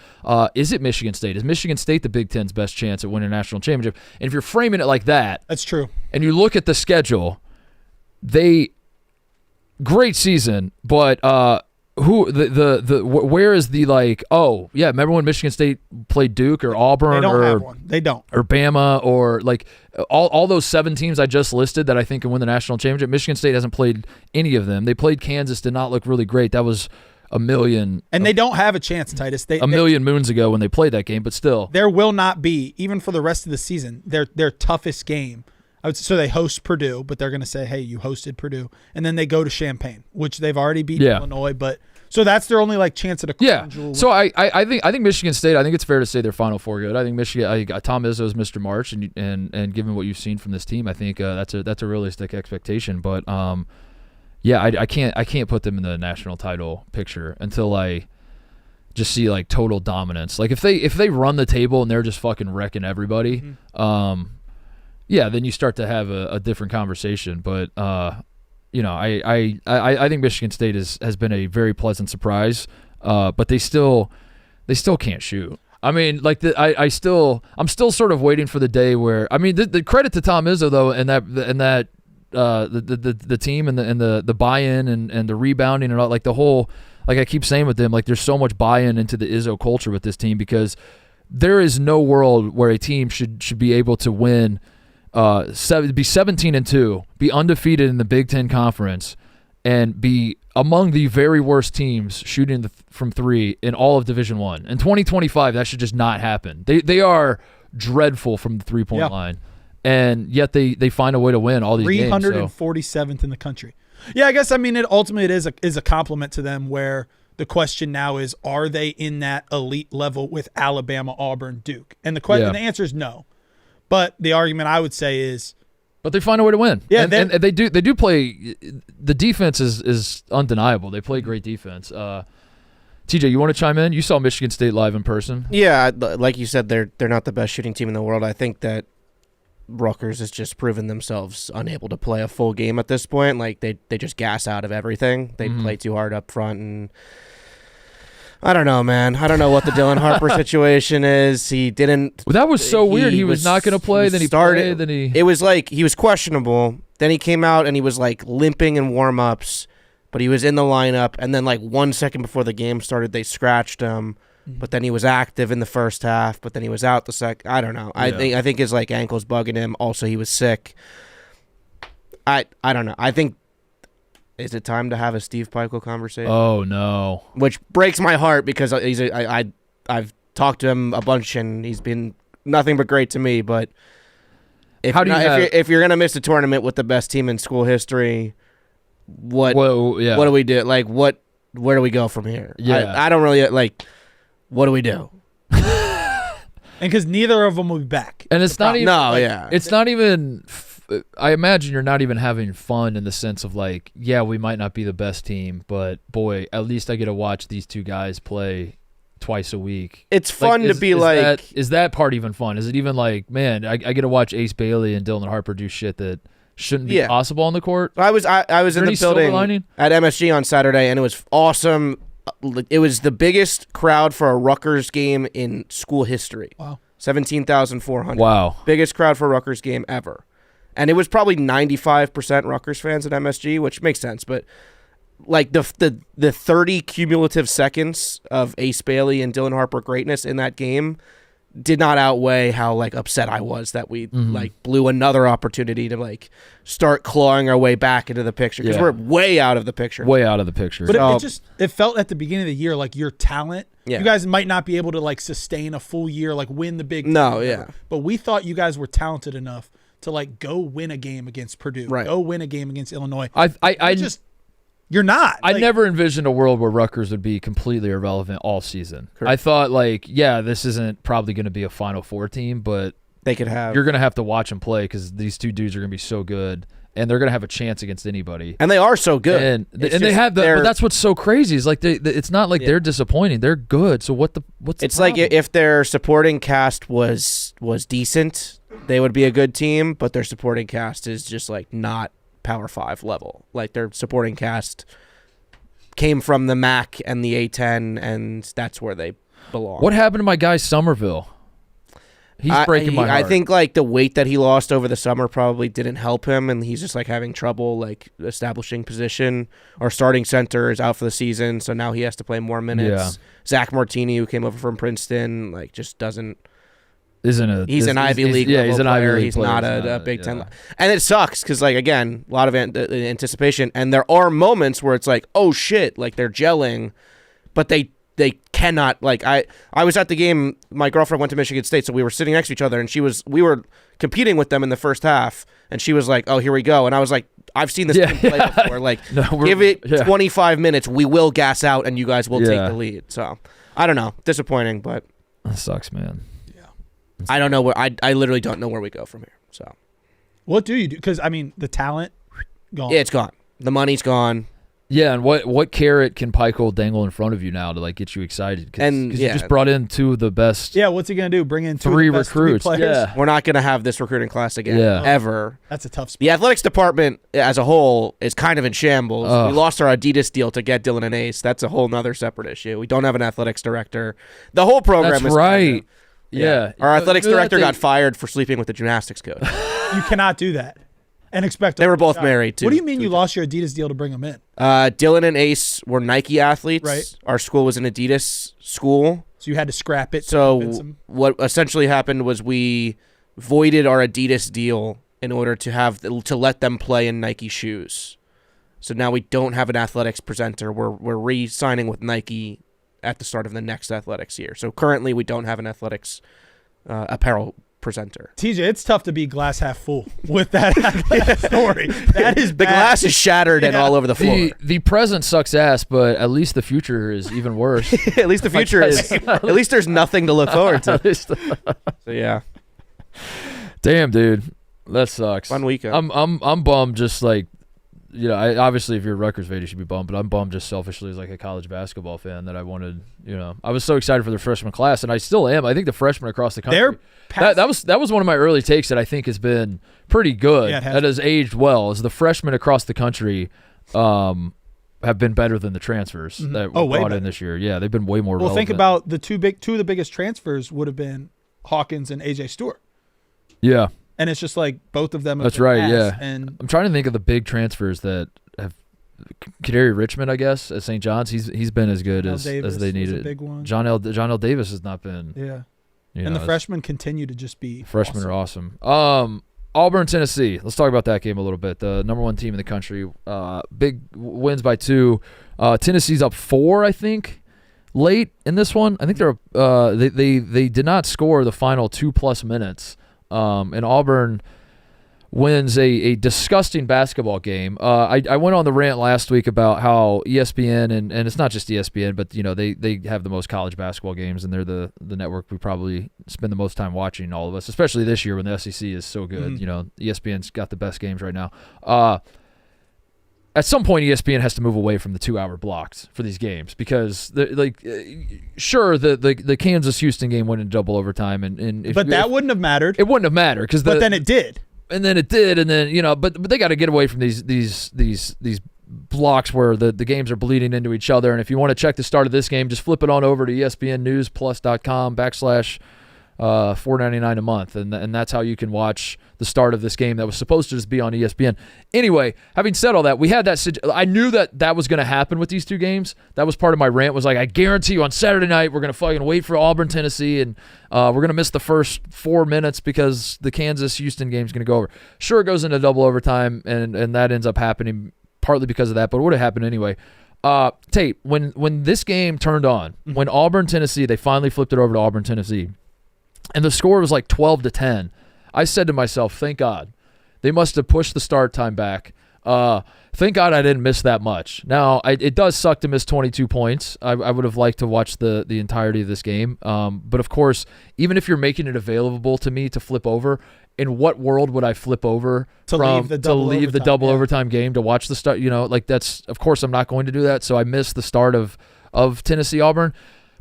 Is it Michigan State? Is Michigan State the Big Ten's best chance at winning a national championship? And if you're framing it like that, That's true. and you look at the schedule, great season, but where is the like, oh yeah, remember when Michigan State played Duke or Auburn They don't or have one. They don't. or Bama or like all those 7 teams I just listed that I think can win the national championship? Michigan State hasn't played any of them. They played Kansas, did not look really great. That was a million They don't have a chance, Titus. a million moons ago when they played that game, but still. There will not be, even for the rest of the season, their toughest game. So they host Purdue, but they're going to say, hey, you hosted Purdue. And then they go to Champaign, which they've already beat Illinois. But so that's their only like chance at a crown jewel. So I think Michigan State, I think it's fair to say their Final Four good. I think Tom Izzo is Mr. March, and given what you've seen from this team, I think that's a realistic expectation. But I can't put them in the national title picture until I just see like total dominance. Like if they run the table and they're just fucking wrecking everybody, then you start to have a different conversation. But I think Michigan State has been a very pleasant surprise. But they still can't shoot. I mean, like I'm still sort of waiting for the day where, I mean, the credit to Tom Izzo though, and that the team and the buy-in and the rebounding and all, like the whole, like I keep saying with them, like there's so much buy-in into the Izzo culture with this team, because there is no world where a team should be able to win. Be 17-2, be undefeated in the Big Ten Conference, and be among the very worst teams shooting from 3 in all of Division I. In 2025, that should just not happen. They are dreadful from the 3-point line, and yet they find a way to win all these games. 347th in the country. Yeah, I guess, I mean, it is a compliment to them, where the question now is, are they in that elite level with Alabama, Auburn, Duke? And the answer is no. But the argument I would say is, but they find a way to win. Yeah, and they do play. The defense is undeniable. They play great defense. TJ, you want to chime in? You saw Michigan State live in person. Yeah, like you said, they're not the best shooting team in the world. I think that Rutgers has just proven themselves unable to play a full game at this point. Like they just gas out of everything. They play too hard up front, and I don't know, man. I don't know what the Dylan Harper situation is. He didn't. Well, that was so weird. He was not going to play. Then he started. Then he. It was like he was questionable. Then he came out and he was like limping in warm-ups, but he was in the lineup. And then like 1 second before the game started, they scratched him. But then he was active in the first half. But then he was out the second. I don't know. I think his like ankle's bugging him. Also, he was sick. I don't know. I think. Is it time to have a Steve Peichel conversation? Oh no! Which breaks my heart, because I've talked to him a bunch and he's been nothing but great to me. But if you're gonna miss a tournament with the best team in school history, what do we do? Like where do we go from here? Yeah. I don't really like. What do we do? and because neither of them will be back. And it's not even. No, like, yeah. It's not even. I imagine you're not even having fun in the sense of like, yeah, we might not be the best team, but boy, at least I get to watch these two guys play twice a week. It's fun to be like. Is that part even fun? Is it even like, man, I get to watch Ace Bailey and Dylan Harper do shit that shouldn't be possible on the court? I was in the building at MSG on Saturday, and it was awesome. It was the biggest crowd for a Rutgers game in school history. Wow. 17,400. Wow. Biggest crowd for a Rutgers game ever. And it was probably 95% Rutgers fans at MSG, which makes sense. But like the 30 cumulative seconds of Ace Bailey and Dylan Harper greatness in that game did not outweigh how like upset I was that we like blew another opportunity to like start clawing our way back into the picture because we're way out of the picture. Way out of the picture. But it felt at the beginning of the year like your talent. Yeah. You guys might not be able to like sustain a full year, like win the big. No, game, yeah. But we thought you guys were talented enough to like go win a game against Purdue, go win a game against Illinois. You're not. I never envisioned a world where Rutgers would be completely irrelevant all season. Correct. I thought like, this isn't probably going to be a Final Four team, but they could have. You're going to have to watch them play because these two dudes are going to be so good, and they're going to have a chance against anybody. And they are so good. And they have the. But that's what's so crazy is like it's not like they're disappointing. They're good. So what's it's the like problem? if their supporting cast was decent, they would be a good team. But their supporting cast is just like not Power 5 level. Like their supporting cast came from the MAC and the A10, and that's where they belong. What happened to my guy Somerville? He's breaking my heart. I think like the weight that he lost over the summer probably didn't help him, and he's just like having trouble like establishing position. Our starting center is out for the season, so now he has to play more minutes. Yeah. Zach Martini, who came over from Princeton, like just doesn't. He's an Ivy League level he's an player. Ivy League he's player. not a Big Ten. And it sucks because, like, again, a lot of anticipation. And there are moments where it's like, oh, shit, like they're gelling. But they cannot, like, I was at the game. My girlfriend went to Michigan State, so we were sitting next to each other. And we were competing with them in the first half. And she was like, oh, here we go. And I was like, I've seen this team play before. Like, give it 25 minutes. We will gas out, and you guys will take the lead. So, I don't know. Disappointing, but. That sucks, man. I don't know where I literally don't know where we go from here. So, what do you do? Because I mean, the talent gone. Yeah, it's gone. The money's gone. Yeah, and what carrot can Pico dangle in front of you now to like get you excited? Because you just brought in two of the best. Yeah, what's he gonna do? Bring in three of the best recruits. Three players? Yeah, we're not gonna have this recruiting class again ever. That's a tough spot. The athletics department as a whole is kind of in shambles. We lost our Adidas deal to get Dylan and Ace. That's a whole nother separate issue. We don't have an athletics director. The whole program That's is right. Kind of, our athletics director got fired for sleeping with the gymnastics coach. You cannot do that and expect. They were both married too. What do you mean you lost your Adidas deal to bring them in? Dylan and Ace were Nike athletes. Right. Our school was an Adidas school. So you had to scrap it. So what essentially happened was we voided our Adidas deal in order to let them play in Nike shoes. So now we don't have an athletics presenter. We're re-signing with Nike at the start of the next athletics year. So currently we don't have an athletics apparel presenter. TJ, it's tough to be glass half full with that story. That is the glass is shattered and all over the floor. The present sucks ass, but at least the future is even worse. At least the future is. At least there's nothing to look forward to. So yeah. Damn, dude, that sucks. Fun weekend. I'm bummed. Just like, obviously if you're a Rutgers fan, you should be bummed. But I'm bummed just selfishly as like a college basketball fan that I wanted. I was so excited for the freshman class, and I still am. I think the freshmen across the country. That was one of my early takes that I think has been pretty good. Yeah, that has aged well. Is the freshmen across the country have been better than the transfers that were brought in this year. Yeah, they've been way more relevant. Think about the two of the biggest transfers would have been Hawkins and AJ Stewart. Yeah. And it's just like both of them. That's right. Yeah. And I'm trying to think of the big transfers that have. Kadary Richmond, I guess, at St. John's. He's been as good as they needed. Big one. John L. Davis has not been. Yeah. And the freshmen continue to just be. Freshmen are awesome. Auburn, Tennessee. Let's talk about that game a little bit. The number one team in the country. Big wins by 2. Tennessee's up 4, I think. Late in this one, I think they did not score the final 2+ minutes. And Auburn wins a disgusting basketball game. I went on the rant last week about how ESPN, and it's not just ESPN, but they have the most college basketball games, and they're the network we probably spend the most time watching, all of us, especially this year when the SEC is so good. ESPN's got the best games right now. At some point, ESPN has to move away from the 2-hour blocks for these games because, sure, the Kansas-Houston game went in double overtime, but that wouldn't have mattered. It wouldn't have mattered but then it did. And then it did, and then but they got to get away from these blocks where the games are bleeding into each other. And if you want to check the start of this game, just flip it on over to ESPNNewsPlus.com/ $4.99 a month, and that's how you can watch the start of this game that was supposed to just be on ESPN. Anyway, having said all that, we had that. I knew that was going to happen with these two games. That was part of my rant. Was like, I guarantee you on Saturday night we're going to fucking wait for Auburn, Tennessee, and we're going to miss the first 4 minutes because the Kansas-Houston game is going to go over. Sure, it goes into double overtime, and that ends up happening partly because of that, but it would have happened anyway. Tate, when this game turned on, when Auburn, Tennessee, they finally flipped it over to Auburn, Tennessee, and the score was like 12-10. I said to myself, thank God. They must have pushed the start time back. Thank God I didn't miss that much. Now, it does suck to miss 22 points. I would have liked to watch the entirety of this game. But, of course, even if you're making it available to me to flip over, in what world would I flip over to leave the double overtime game to watch the start? That's, of course, I'm not going to do that. So I missed the start of Tennessee-Auburn.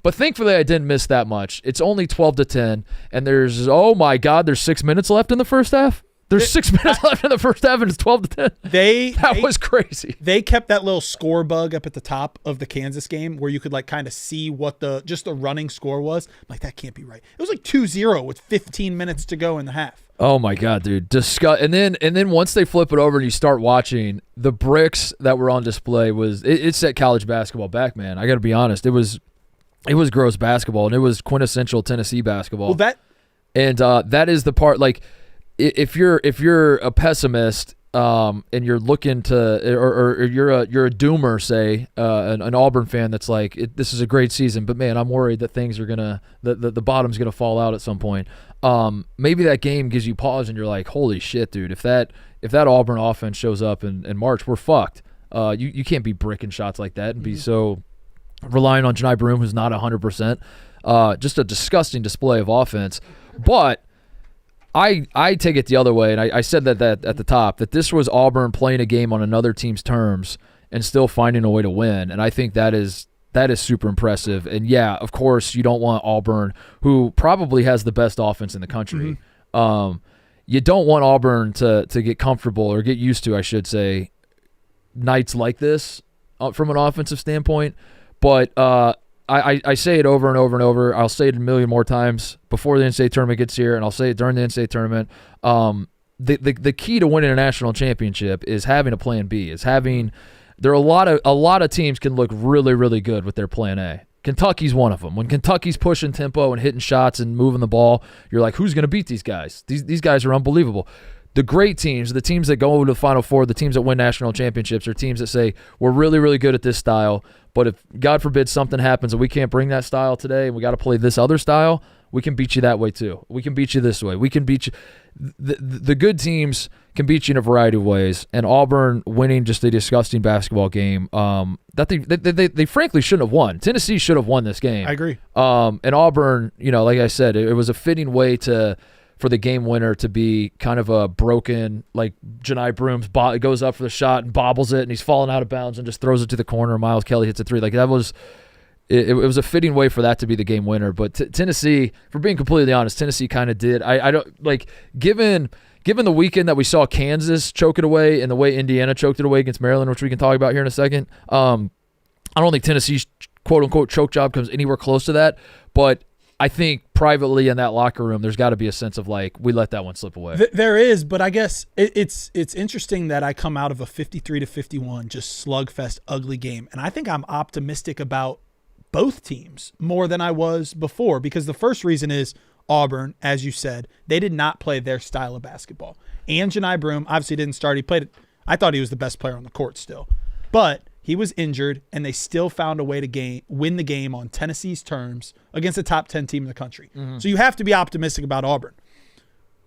But thankfully, I didn't miss that much. It's only 12-10, and there's 6 minutes left in the first half. There's 6 minutes left in the first half, and it's 12-10. That was crazy. They kept that little score bug up at the top of the Kansas game where you could kind of see what the running score was. I'm like, that can't be right. It was like 2-0 with 15 minutes to go in the half. Oh my God, dude! And then once they flip it over and you start watching, the bricks that were on display it set college basketball back, man. I got to be honest. It was gross basketball, and it was quintessential Tennessee basketball. Well, that is the part. Like, if you're a pessimist, and you're looking to, or you're a doomer, say, an Auburn fan that's like, this is a great season, but man, I'm worried that things are gonna, the bottom's gonna fall out at some point. Maybe that game gives you pause, and you're like, holy shit, dude! If that Auburn offense shows up in March, we're fucked. You can't be bricking shots like that and be so relying on Jani Broom, who's not 100%. Just a disgusting display of offense. But I take it the other way, and I said that at the top, that this was Auburn playing a game on another team's terms and still finding a way to win. And I think that is super impressive. And, yeah, of course, you don't want Auburn, who probably has the best offense in the country. Mm-hmm. You don't want Auburn to get comfortable or get used to, I should say, nights like this from an offensive standpoint. But I say it over and over and over. I'll say it a million more times before the NCAA tournament gets here, and I'll say it during the NCAA tournament. The key to winning a national championship is having a plan B. There are a lot of teams can look really, really good with their plan A. Kentucky's one of them. When Kentucky's pushing tempo and hitting shots and moving the ball, you're like, who's going to beat these guys? These guys are unbelievable. The great teams, the teams that go to the Final Four, the teams that win national championships, are teams that say, we're really, really good at this style, but if, God forbid, something happens and we can't bring that style today and we got to play this other style, we can beat you that way too. We can beat you this way. We can beat you. The good teams can beat you in a variety of ways, and Auburn winning just a disgusting basketball game that they frankly shouldn't have won. Tennessee should have won this game. I agree. And Auburn, like I said, it was a fitting way for the game winner to be kind of a broken, like Jani Broom's goes up for the shot and bobbles it, and he's falling out of bounds and just throws it to the corner. Miles Kelly hits a three. Like, that was it was a fitting way for that to be the game winner. But Tennessee, for being completely honest, Tennessee kind of did. I don't like given the weekend that we saw Kansas choke it away and the way Indiana choked it away against Maryland, which we can talk about here in a second. I don't think Tennessee's quote unquote choke job comes anywhere close to that, but I think privately in that locker room, there's got to be a sense of like, we let that one slip away. There is, but I guess it's interesting that I come out of a 53-51 just slugfest ugly game, and I think I'm optimistic about both teams more than I was before, because the first reason is Auburn, as you said, they did not play their style of basketball. And Jani Broom obviously didn't start. He played. I thought he was the best player on the court still, but he was injured, and they still found a way to win the game on Tennessee's terms against a top 10 team in the country. Mm-hmm. So you have to be optimistic about Auburn.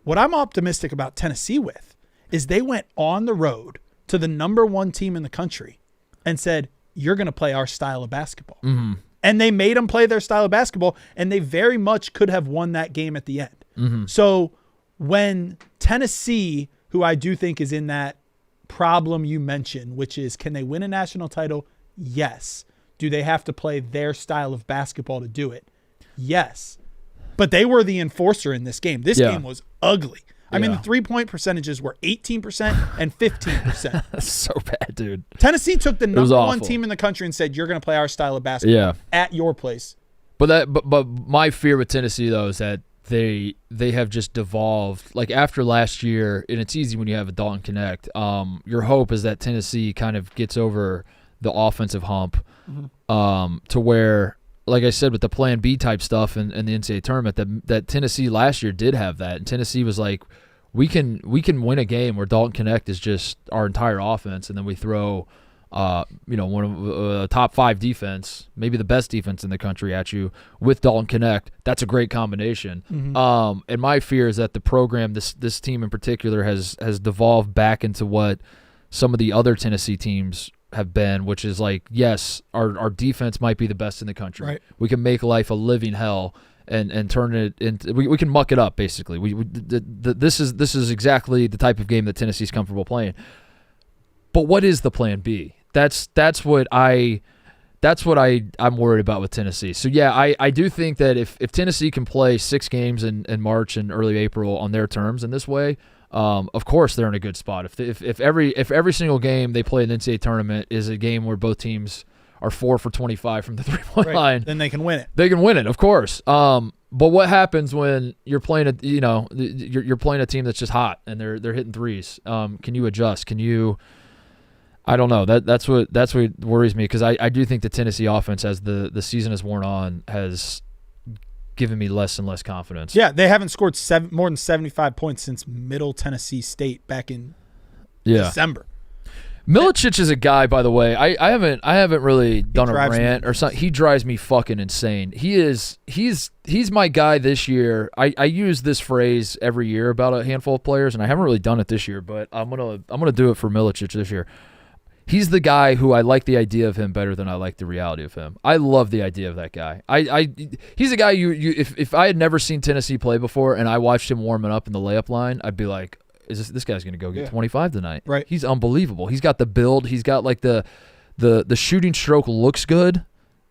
What I'm optimistic about Tennessee with is they went on the road to the number 1 team in the country and said, you're going to play our style of basketball. Mm-hmm. And they made them play their style of basketball, and they very much could have won that game at the end. Mm-hmm. So when Tennessee, who I do think is in that problem you mentioned, which is, can they win a national title? Yes. Do they have to play their style of basketball to do it? Yes. But they were the enforcer in this game. This game was ugly. I mean, the 3-point percentages were 18% and 15%. That's so bad, dude. Tennessee took the number 1 team in the country and said, you're going to play our style of basketball at your place. But my fear with Tennessee, though, is that they have just devolved. Like after last year, and it's easy when you have a Dalton Connect. Your hope is that Tennessee kind of gets over the offensive hump, to where, like I said, with the Plan B type stuff and the NCAA tournament, that Tennessee last year did have that, and Tennessee was like, we can win a game where Dalton Connect is just our entire offense, and then we throw, one of top 5 defense, maybe the best defense in the country at you with Dalton Connect. That's a great combination. And my fear is that the program, this team in particular, has devolved back into what some of the other Tennessee teams have been, which is like, yes, our defense might be the best in the country. Right. We can make life a living hell and turn it into, we can muck it up basically. This is exactly the type of game that Tennessee's comfortable playing. But what is the plan B? That's what I'm worried about with Tennessee. So yeah, I do think that if Tennessee can play 6 games in March and early April on their terms in this way, of course they're in a good spot. If every single game they play in the NCAA tournament is a game where both teams are 4 for 25 from the 3-point line, then they can win it. They can win it, of course. But what happens when you're playing you're playing a team that's just hot and they're hitting threes? Can you adjust? Can you? I don't know. That's what worries me, because I do think the Tennessee offense, as the season has worn on, has given me less and less confidence. Yeah, they haven't scored more than 75 points since Middle Tennessee State back in December. Milicic is a guy, by the way. I haven't really done a rant or something. He drives me fucking insane. He's my guy this year. I use this phrase every year about a handful of players, and I haven't really done it this year, but I'm gonna do it for Milicic this year. He's the guy who I like the idea of him better than I like the reality of him. I love the idea of that guy. He's a guy if I had never seen Tennessee play before and I watched him warming up in the layup line, I'd be like, this guy's going to go get 25 tonight. Right. He's unbelievable. He's got the build. He's got like the shooting stroke looks good.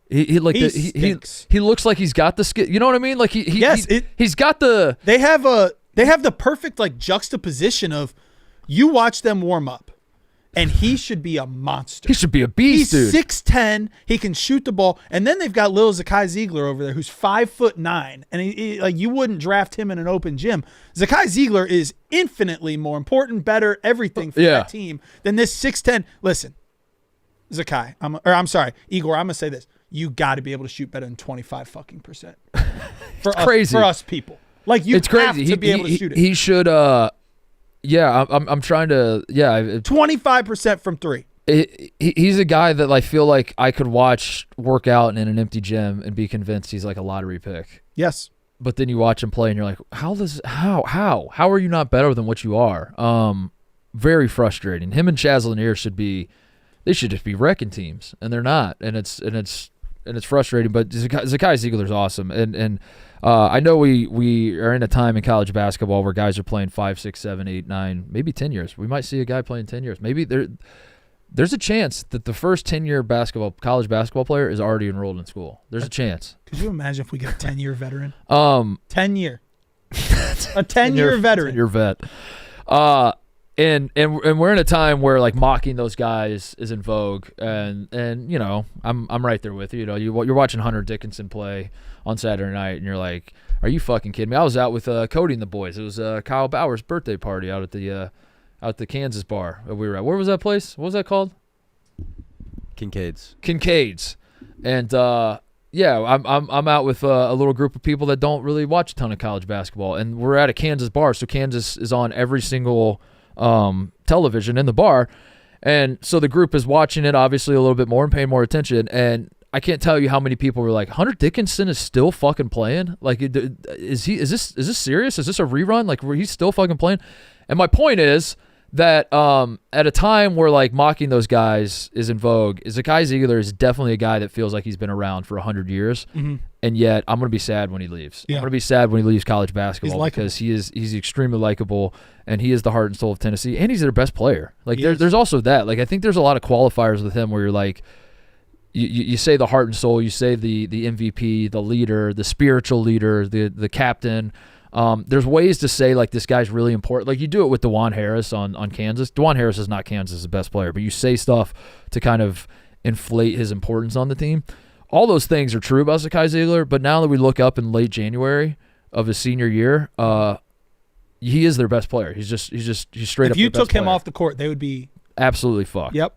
He looks like he's got the skill. You know what I mean? Like he's got the. They have the perfect like juxtaposition of, you watch them warm up, and he should be a monster. He should be a beast, dude. He's 6'10". He can shoot the ball. And then they've got little Zakai Ziegler over there, who's 5'9". And he like, you wouldn't draft him in an open gym. Zakai Ziegler is infinitely more important, better, everything for that team than this 6'10". Listen, Zakai, Igor, I'm going to say this. You got to be able to shoot better than 25% for us people. Like, you have to be able to shoot it. He should yeah, I'm trying to 25% from 3. He's a guy that I feel like I could watch work out in an empty gym and be convinced he's like a lottery pick. Yes. But then you watch him play and you're like, how are you not better than what you are? Very frustrating. Him and Chaz Lanier should just be wrecking teams, and they're not, and it's frustrating. But Zakai Ziegler's awesome, and I know we are in a time in college basketball where guys are playing 5, 6, 7, 8, 9, maybe 10 years. We might see a guy playing 10 years. Maybe there's a chance that the first 10-year college basketball player is already enrolled in school. There's a chance. Could you imagine if we get a 10-year veteran? 10-year. A 10-year veteran. 10-year vet. And we're in a time where like mocking those guys is in vogue, and you know, I'm right there with you. You know, you're watching Hunter Dickinson play on Saturday night, and you're like, are you fucking kidding me? I was out with Cody and the boys. It was Kyle Bauer's birthday party out at the Kansas bar that we were at. Where was that place? What was that called? Kincaid's. And yeah, I'm out with a little group of people that don't really watch a ton of college basketball, and we're at a Kansas bar, so Kansas is on every single television in the bar, and so the group is watching it obviously a little bit more and paying more attention. And I can't tell you how many people were like, Hunter Dickinson is still fucking playing? Like, is this serious? Is this a rerun? Like, he's still fucking playing? And my point is that at a time where like mocking those guys is in vogue, Zakai Ziegler is definitely a guy that feels like he's been around for 100 years, and yet I'm gonna be sad when he leaves. Yeah. I'm gonna be sad when he leaves college basketball because he's extremely likable, and he is the heart and soul of Tennessee, and he's their best player. Like there's also that. Like I think there's a lot of qualifiers with him where you're like, you say the heart and soul, you say the MVP, the leader, the spiritual leader, the captain. There's ways to say like this guy's really important. Like you do it with DeJuan Harris on Kansas. DeJuan Harris is not Kansas' best player, but you say stuff to kind of inflate his importance on the team. All those things are true about Zakai Ziegler, but now that we look up in late January, of his senior year, he is their best player. He's straight up. If you their best took him player. off the court, they would be absolutely fucked. Yep.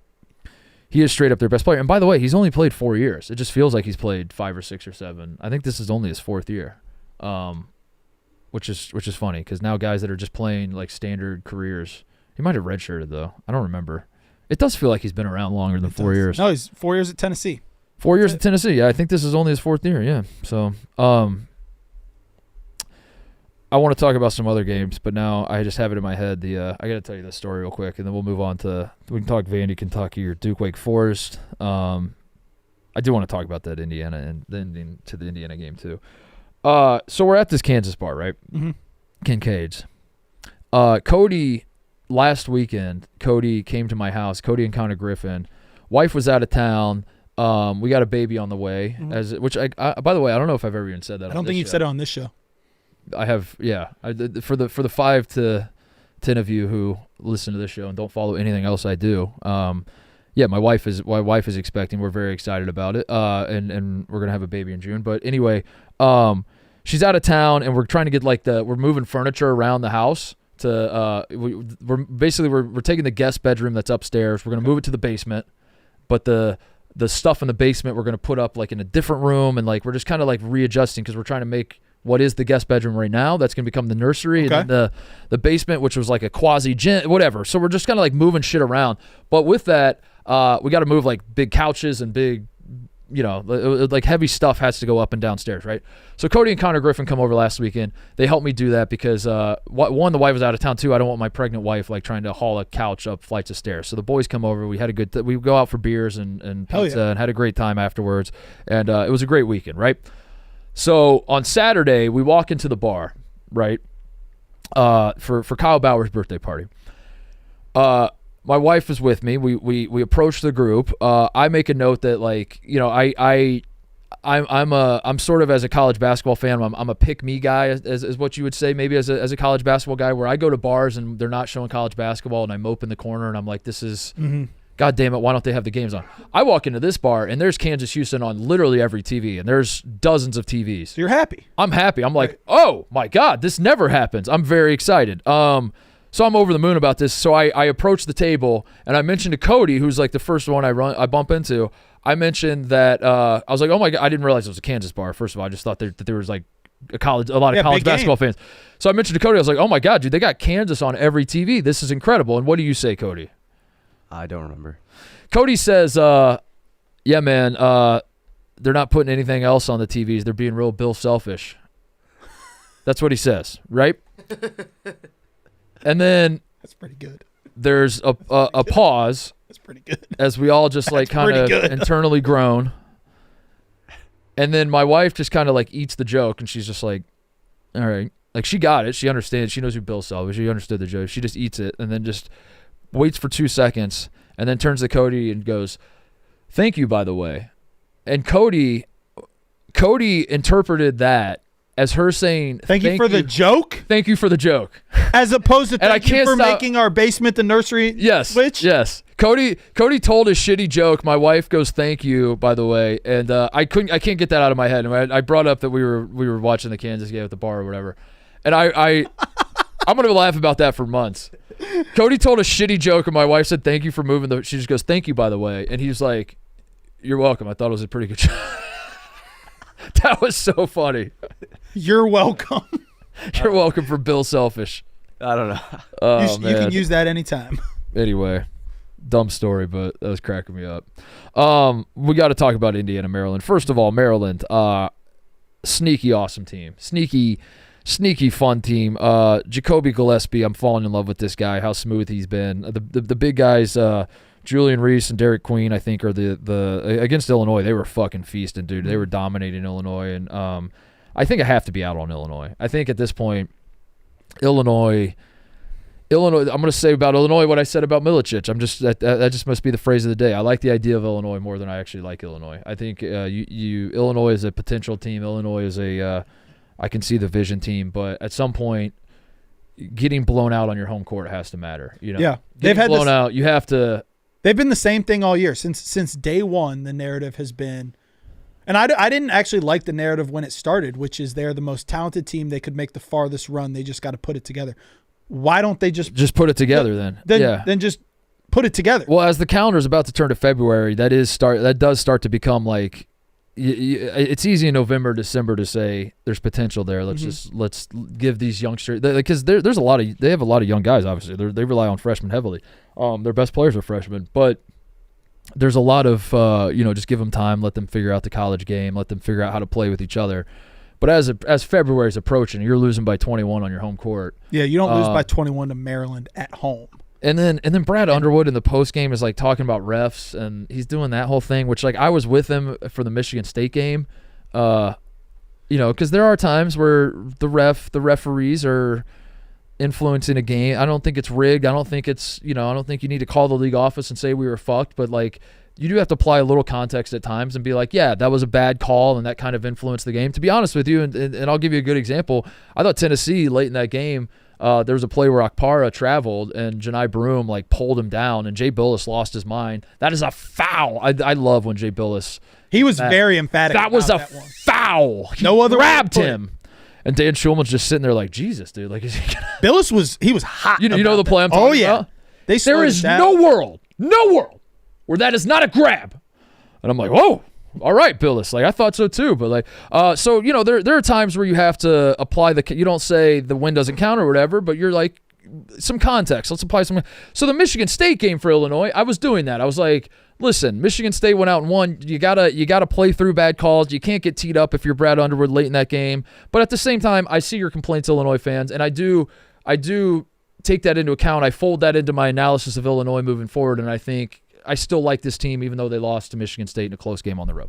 He is straight up their best player. And by the way, he's only played 4 years. It just feels like he's played 5 or 6 or 7. I think this is only his 4th year, which is funny because now guys that are just playing like standard careers, he might have redshirted though. I don't remember. It does feel like he's been around longer than 4 years. No, he's 4 years at Tennessee. 4 years at Tennessee. Yeah, I think this is only his 4th year. Yeah. So, I want to talk about some other games, but now I just have it in my head. I got to tell you this story real quick, and then we'll move on we can talk Vandy, Kentucky, or Duke, Wake Forest. I do want to talk about that Indiana and then to the Indiana game too. So we're at this Kansas bar, right? Mm-hmm. Kincaid's. Cody, last weekend, Cody came to my house. Cody and Connor Griffin. Wife was out of town. We got a baby on the way. Mm-hmm. Which I by the way, I don't know if I've ever even said that. I don't think you've said it on this show. I have, yeah. For the 5 to 10 of you who listen to this show and don't follow anything else I do, yeah, my wife is expecting. We're very excited about it, and we're gonna have a baby in June. But anyway, she's out of town, and we're trying to get we're moving furniture around the house to we're taking the guest bedroom that's upstairs. We're gonna move it to the basement, but the stuff in the basement we're gonna put up like in a different room, and like we're just kind of like readjusting because we're trying to make what is the guest bedroom right now that's going to become the nursery, okay. and then the basement, which was like a quasi gym, whatever. So we're just kind of like moving shit around. But with that, we got to move like big couches and big, like heavy stuff has to go up and downstairs, right? So Cody and Connor Griffin come over last weekend. They helped me do that because one, the wife was out of town too. I don't want my pregnant wife like trying to haul a couch up flights of stairs. So the boys come over. We had a good. We go out for beers and pizza and had a great time afterwards. And it was a great weekend, right? So on Saturday, we walk into the bar, right, for Kyle Bauer's birthday party. My wife is with me. We approach the group. I make a note that I'm sort of, as a college basketball fan, I'm a pick me guy, as what you would say maybe as a college basketball guy, where I go to bars and they're not showing college basketball and I mope in the corner and I'm like, this is. Mm-hmm. God damn it, why don't they have the games on? I walk into this bar, and there's Kansas-Houston on literally every TV, and there's dozens of TVs. So you're happy. I'm happy. I'm like, oh, my God, this never happens. I'm very excited. So I'm over the moon about this. So I approach the table, and I mentioned to Cody, who's like the first one I bump into, I mentioned that I was like, oh, my God, I didn't realize it was a Kansas bar, first of all. I just thought that there was like a lot of college basketball fans. So I mentioned to Cody, I was like, oh, my God, dude, they got Kansas on every TV. This is incredible. And what do you say, Cody? I don't remember. Cody says, yeah, man, they're not putting anything else on the TVs. They're being real Bill selfish. That's what he says, right? And then that's pretty good. There's a pause. That's pretty good. As we all just like kind of internally groan. And then my wife just kind of like eats the joke, and she's just like, all right. Like, she got it. She understands. She knows who Bill selfish. She understood the joke. She just eats it and then just waits for 2 seconds, and then turns to Cody and goes, thank you, by the way. And Cody interpreted that as her saying, thank you for the joke? Thank you for the joke. As opposed to thank you for making our basement the nursery switch? Yes. Cody told a shitty joke. My wife goes, thank you, by the way. And I can't get that out of my head. And I brought up that we were watching the Kansas game at the bar or whatever. And I'm going to laugh about that for months. Cody told a shitty joke, and my wife said, thank you for moving. She just goes, thank you, by the way. And he's like, you're welcome. I thought it was a pretty good joke. That was so funny. You're welcome. You're welcome for Bill Selfish. I don't know. Oh, you can use that anytime. Anyway, dumb story, but that was cracking me up. We got to talk about Indiana, Maryland. First of all, Maryland, sneaky awesome team. Sneaky fun team. Jacoby Gillespie, I'm falling in love with this guy, how smooth he's been. The big guys, Julian Reese and Derek Queen, I think, are the against Illinois. They were fucking feasting, dude. They were dominating Illinois, and I think I have to be out on Illinois. I think at this point, Illinois. I'm going to say about Illinois what I said about Milicic. That just must be the phrase of the day. I like the idea of Illinois more than I actually like Illinois. I think Illinois is a potential team. Illinois is I can see the vision team, but at some point, getting blown out on your home court has to matter. Yeah, they've had blown out. You have to. They've been the same thing all year since day one. The narrative has been, And I didn't actually like the narrative when it started, which is they're the most talented team. They could make the farthest run. They just got to put it together. Why don't they just put it together then? Then just put it together. Well, as the calendar is about to turn to February, that does start to become like it's easy in November, December to say there's potential there. Let's give these youngsters, because they have a lot of young guys. Obviously, they rely on freshmen heavily. Their best players are freshmen, but there's a lot of just give them time, let them figure out the college game, let them figure out how to play with each other. But as February's approaching, you're losing by 21 on your home court. Yeah, you don't lose by 21 to Maryland at home. And then Brad Underwood in the post game is like talking about refs, and he's doing that whole thing, which like I was with him for the Michigan State game, because there are times where the referees are influencing a game. I don't think it's rigged. I don't think it's I don't think you need to call the league office and say we were fucked, but like you do have to apply a little context at times and be like, yeah, that was a bad call and that kind of influenced the game. To be honest with you, and I'll give you a good example. I thought Tennessee late in that game. There was a play where Akpara traveled and Janai Broom like pulled him down and Jay Billis lost his mind. That is a foul. I love when Jay Billis. He was very emphatic. That was a foul. He no other grabbed him. And Dan Schulman's just sitting there like, Jesus, dude. Like, Billis was hot. You know the play I'm talking about? There is no world where that is not a grab. And I'm like, whoa. All right, Billis. Like I thought so too, but like, there are times where you have to apply you don't say the win doesn't count or whatever, but you're like some context. Let's apply some. So the Michigan State game for Illinois, I was doing that. I was like, listen, Michigan State went out and won. You gotta play through bad calls. You can't get teed up if you're Brad Underwood late in that game. But at the same time, I see your complaints, Illinois fans, and I do take that into account. I fold that into my analysis of Illinois moving forward, and I think I still like this team, even though they lost to Michigan State in a close game on the road.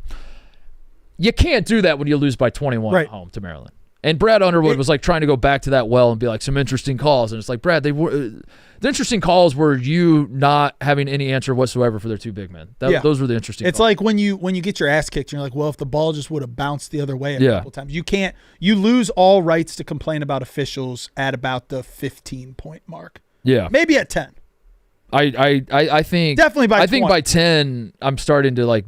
You can't do that when you lose by 21 at home to Maryland. And Brad Underwood was like trying to go back to that well and be like some interesting calls. And it's like, Brad, the interesting calls were you not having any answer whatsoever for their two big men. Those were the interesting calls. It's like when you get your ass kicked and you're like, well, if the ball just would have bounced the other way a couple times. You lose all rights to complain about officials at about the 15-point mark. Yeah. Maybe at 10. I think definitely by 20. I think by 10 I'm starting to like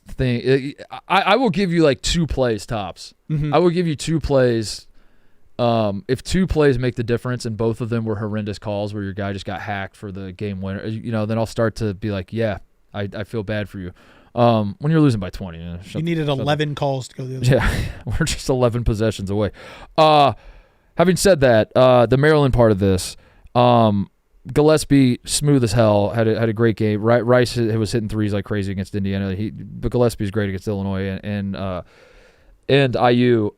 think I will give you like 2 plays tops. I will give you 2 plays. If 2 plays make the difference and both of them were horrendous calls where your guy just got hacked for the game winner, then I'll start to be like, yeah, I feel bad for you. When you're losing by 20, you needed 11 calls to go the other way. Yeah, we're just 11 possessions away. Having said that, the Maryland part of this, Gillespie, smooth as hell, had a great game. Rice was hitting threes like crazy against Indiana. But Gillespie's great against Illinois and IU.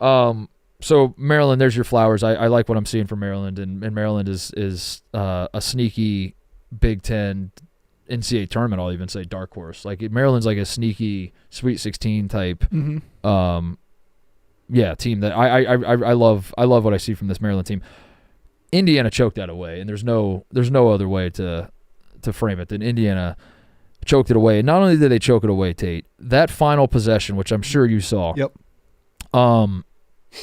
So Maryland, there's your flowers. I like what I'm seeing from Maryland, and Maryland is a sneaky Big Ten NCAA tournament. I'll even say dark horse. Like Maryland's like a sneaky Sweet 16 type. Team that I love. I love what I see from this Maryland team. Indiana choked that away, and there's no other way to frame it than Indiana choked it away. And not only did they choke it away, Tate, that final possession, which I'm sure you saw. Yep.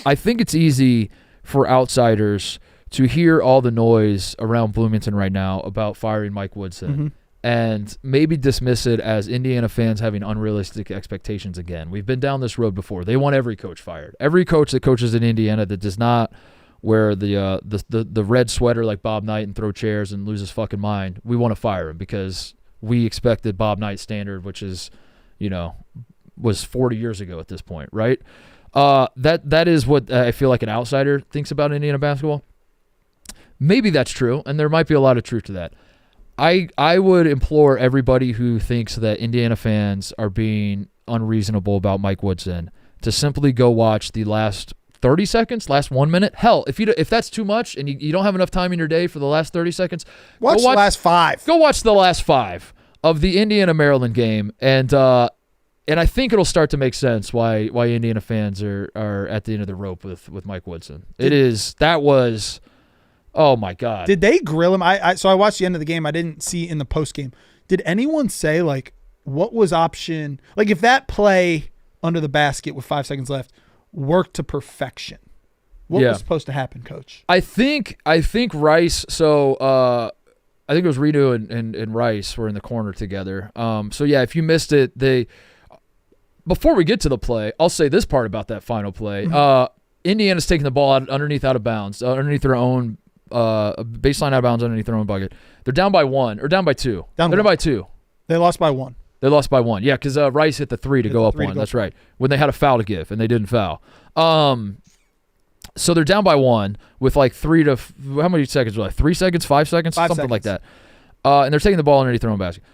I think it's easy for outsiders to hear all the noise around Bloomington right now about firing Mike Woodson and maybe dismiss it as Indiana fans having unrealistic expectations again. We've been down this road before. They want every coach fired. Every coach that coaches in Indiana that does not wear the red sweater like Bob Knight and throw chairs and lose his fucking mind, we want to fire him because we expected Bob Knight's standard, which is, was 40 years ago at this point, right? That is what I feel like an outsider thinks about Indiana basketball. Maybe that's true, and there might be a lot of truth to that. I would implore everybody who thinks that Indiana fans are being unreasonable about Mike Woodson to simply go watch the last 30 seconds, last 1 minute. Hell, if that's too much and you don't have enough time in your day for the last 30 seconds, watch the last 5. Go watch the last 5 of the Indiana-Maryland game, and I think it'll start to make sense why Indiana fans are at the end of the rope with Mike Woodson. Oh my God. Did they grill him? So I watched the end of the game. I didn't see in the post game. Did anyone say like what was option? Like if that play under the basket with 5 seconds left worked to perfection, what was supposed to happen, Coach? I think Rice. So I think it was Reno and Rice were in the corner together. So yeah, if you missed it, before we get to the play, I'll say this part about that final play. Indiana's taking the ball out of bounds, underneath their own baseline out of bounds, underneath their own bucket. They're down by 1 or down by 2. They're down by 2. They lost by 1. They lost by 1. Yeah, because Rice hit the 3 to go up 1. That's right. When they had a foul to give, and they didn't foul. So they're down by 1 with like 3 to how many seconds? Like 3 seconds, 5 seconds, something like that. And they're taking the ball underneath their own basket.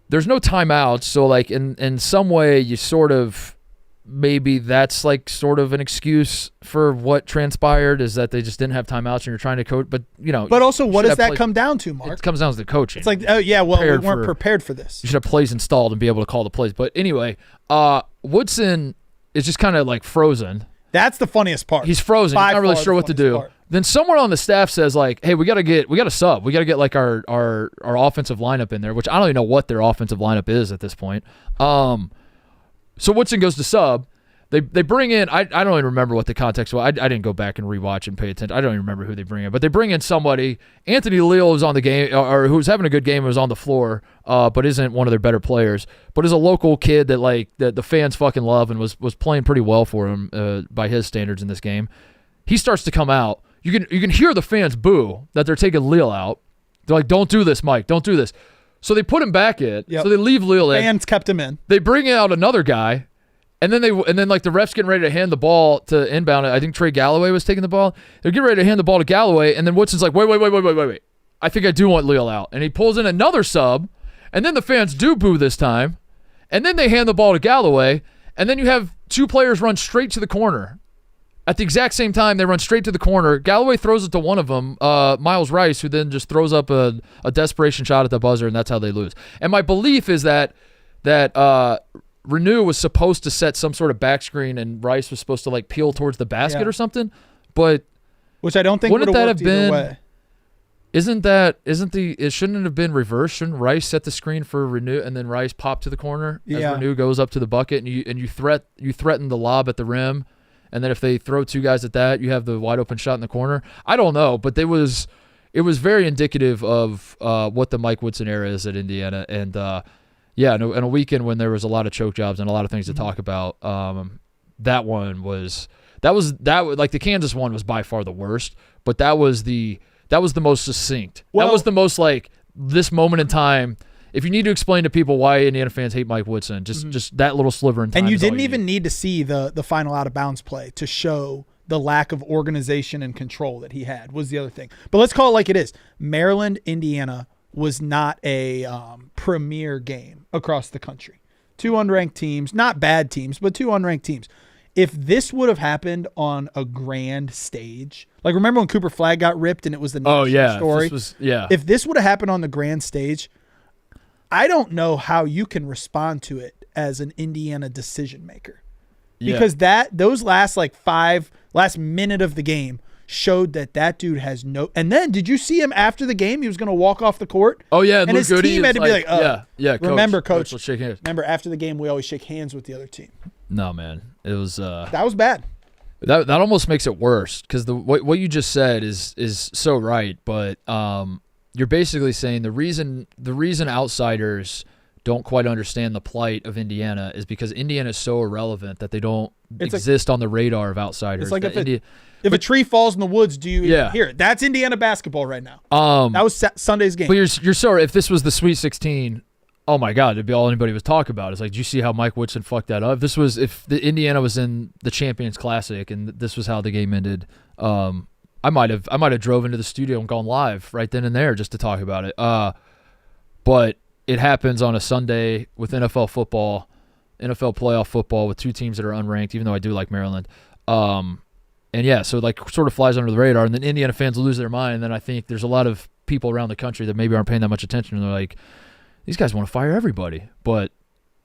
There's no timeouts, so like in some way you sort of maybe that's like sort of an excuse for what transpired is that they just didn't have timeouts and you're trying to coach. But But also, what does that come down to, Mark? It comes down to the coaching. It's like, oh yeah, well, we weren't prepared for this. You should have plays installed and be able to call the plays. But anyway, Woodson is just kind of like frozen. That's the funniest part. He's frozen. He's not really sure what to do. Part. Then someone on the staff says like, "Hey, we got to sub. We got to get like our offensive lineup in there," which I don't even know what their offensive lineup is at this point. So Woodson goes to sub. They bring in. I don't even remember what the context was. I didn't go back and rewatch and pay attention. I don't even remember who they bring in, but they bring in somebody. Anthony Leal was on the game, or who was having a good game, and was on the floor, but isn't one of their better players. But is a local kid that the fans fucking love and was playing pretty well for him by his standards in this game. He starts to come out. You can hear the fans boo that they're taking Leal out. They're like, "Don't do this, Mike. Don't do this." So they put him back in. Yep. So they leave Leal in. Fans kept him in. They bring out another guy. And then like the refs getting ready to hand the ball to inbound. I think Trey Galloway was taking the ball. They're getting ready to hand the ball to Galloway, and then Woodson's like, wait. I think I do want Leal out. And he pulls in another sub, and then the fans do boo this time. And then they hand the ball to Galloway, and then you have 2 players run straight to the corner. At the exact same time, they run straight to the corner. Galloway throws it to one of them, Miles Rice, who then just throws up a desperation shot at the buzzer, and that's how they lose. And my belief is that Renew was supposed to set some sort of back screen and Rice was supposed to like peel towards the basket or something, but which I don't think wouldn't that have been? Way. It shouldn't it have been reversed? Shouldn't Rice set the screen for Renew and then Rice pop to the corner as Renew goes up to the bucket and you threaten the lob at the rim, and then if they throw 2 guys at that, you have the wide open shot in the corner. I don't know, but it was very indicative of what the Mike Woodson era is at Indiana, and yeah, in a weekend when there was a lot of choke jobs and a lot of things to talk about, that was like the Kansas one was by far the worst, but that was the most succinct. That was the most like this moment in time. If you need to explain to people why Indiana fans hate Mike Woodson, just that little sliver in time. And you didn't even need to see the final out of bounds play to show the lack of organization and control that he had was the other thing. But let's call it like it is. Maryland, Indiana was not a premier game across the country. 2 unranked teams, not bad teams, but 2 unranked teams. If this would have happened on a grand stage, like remember when Cooper Flagg got ripped and it was the national story? If this would have happened on the grand stage, I don't know how you can respond to it as an Indiana decision maker. Because those last minute of the game showed that dude has no. And then did you see him after the game? He was going to walk off the court. Oh yeah, and his team had to be like, remember, coach. Let's shake hands. Remember, after the game, we always shake hands with the other team. No, man, it was that was bad. That almost makes it worse because what you just said is so right. But you're basically saying the reason outsiders don't quite understand the plight of Indiana is because Indiana is so irrelevant that they don't exist on the radar of outsiders. It's like if a tree falls in the woods, do you hear it? That's Indiana basketball right now. That was Sunday's game. But you're sorry, if this was the Sweet 16, oh my God, it'd be all anybody was talking about. It's like, do you see how Mike Woodson fucked that up? If the Indiana was in the Champions Classic and this was how the game ended, I might have drove into the studio and gone live right then and there just to talk about it. But it happens on a Sunday with NFL football, NFL playoff football with 2 teams that are unranked, even though I do like Maryland. And yeah, so like sort of flies under the radar, and then Indiana fans lose their mind, and then I think there's a lot of people around the country that maybe aren't paying that much attention, and they're like, these guys want to fire everybody. But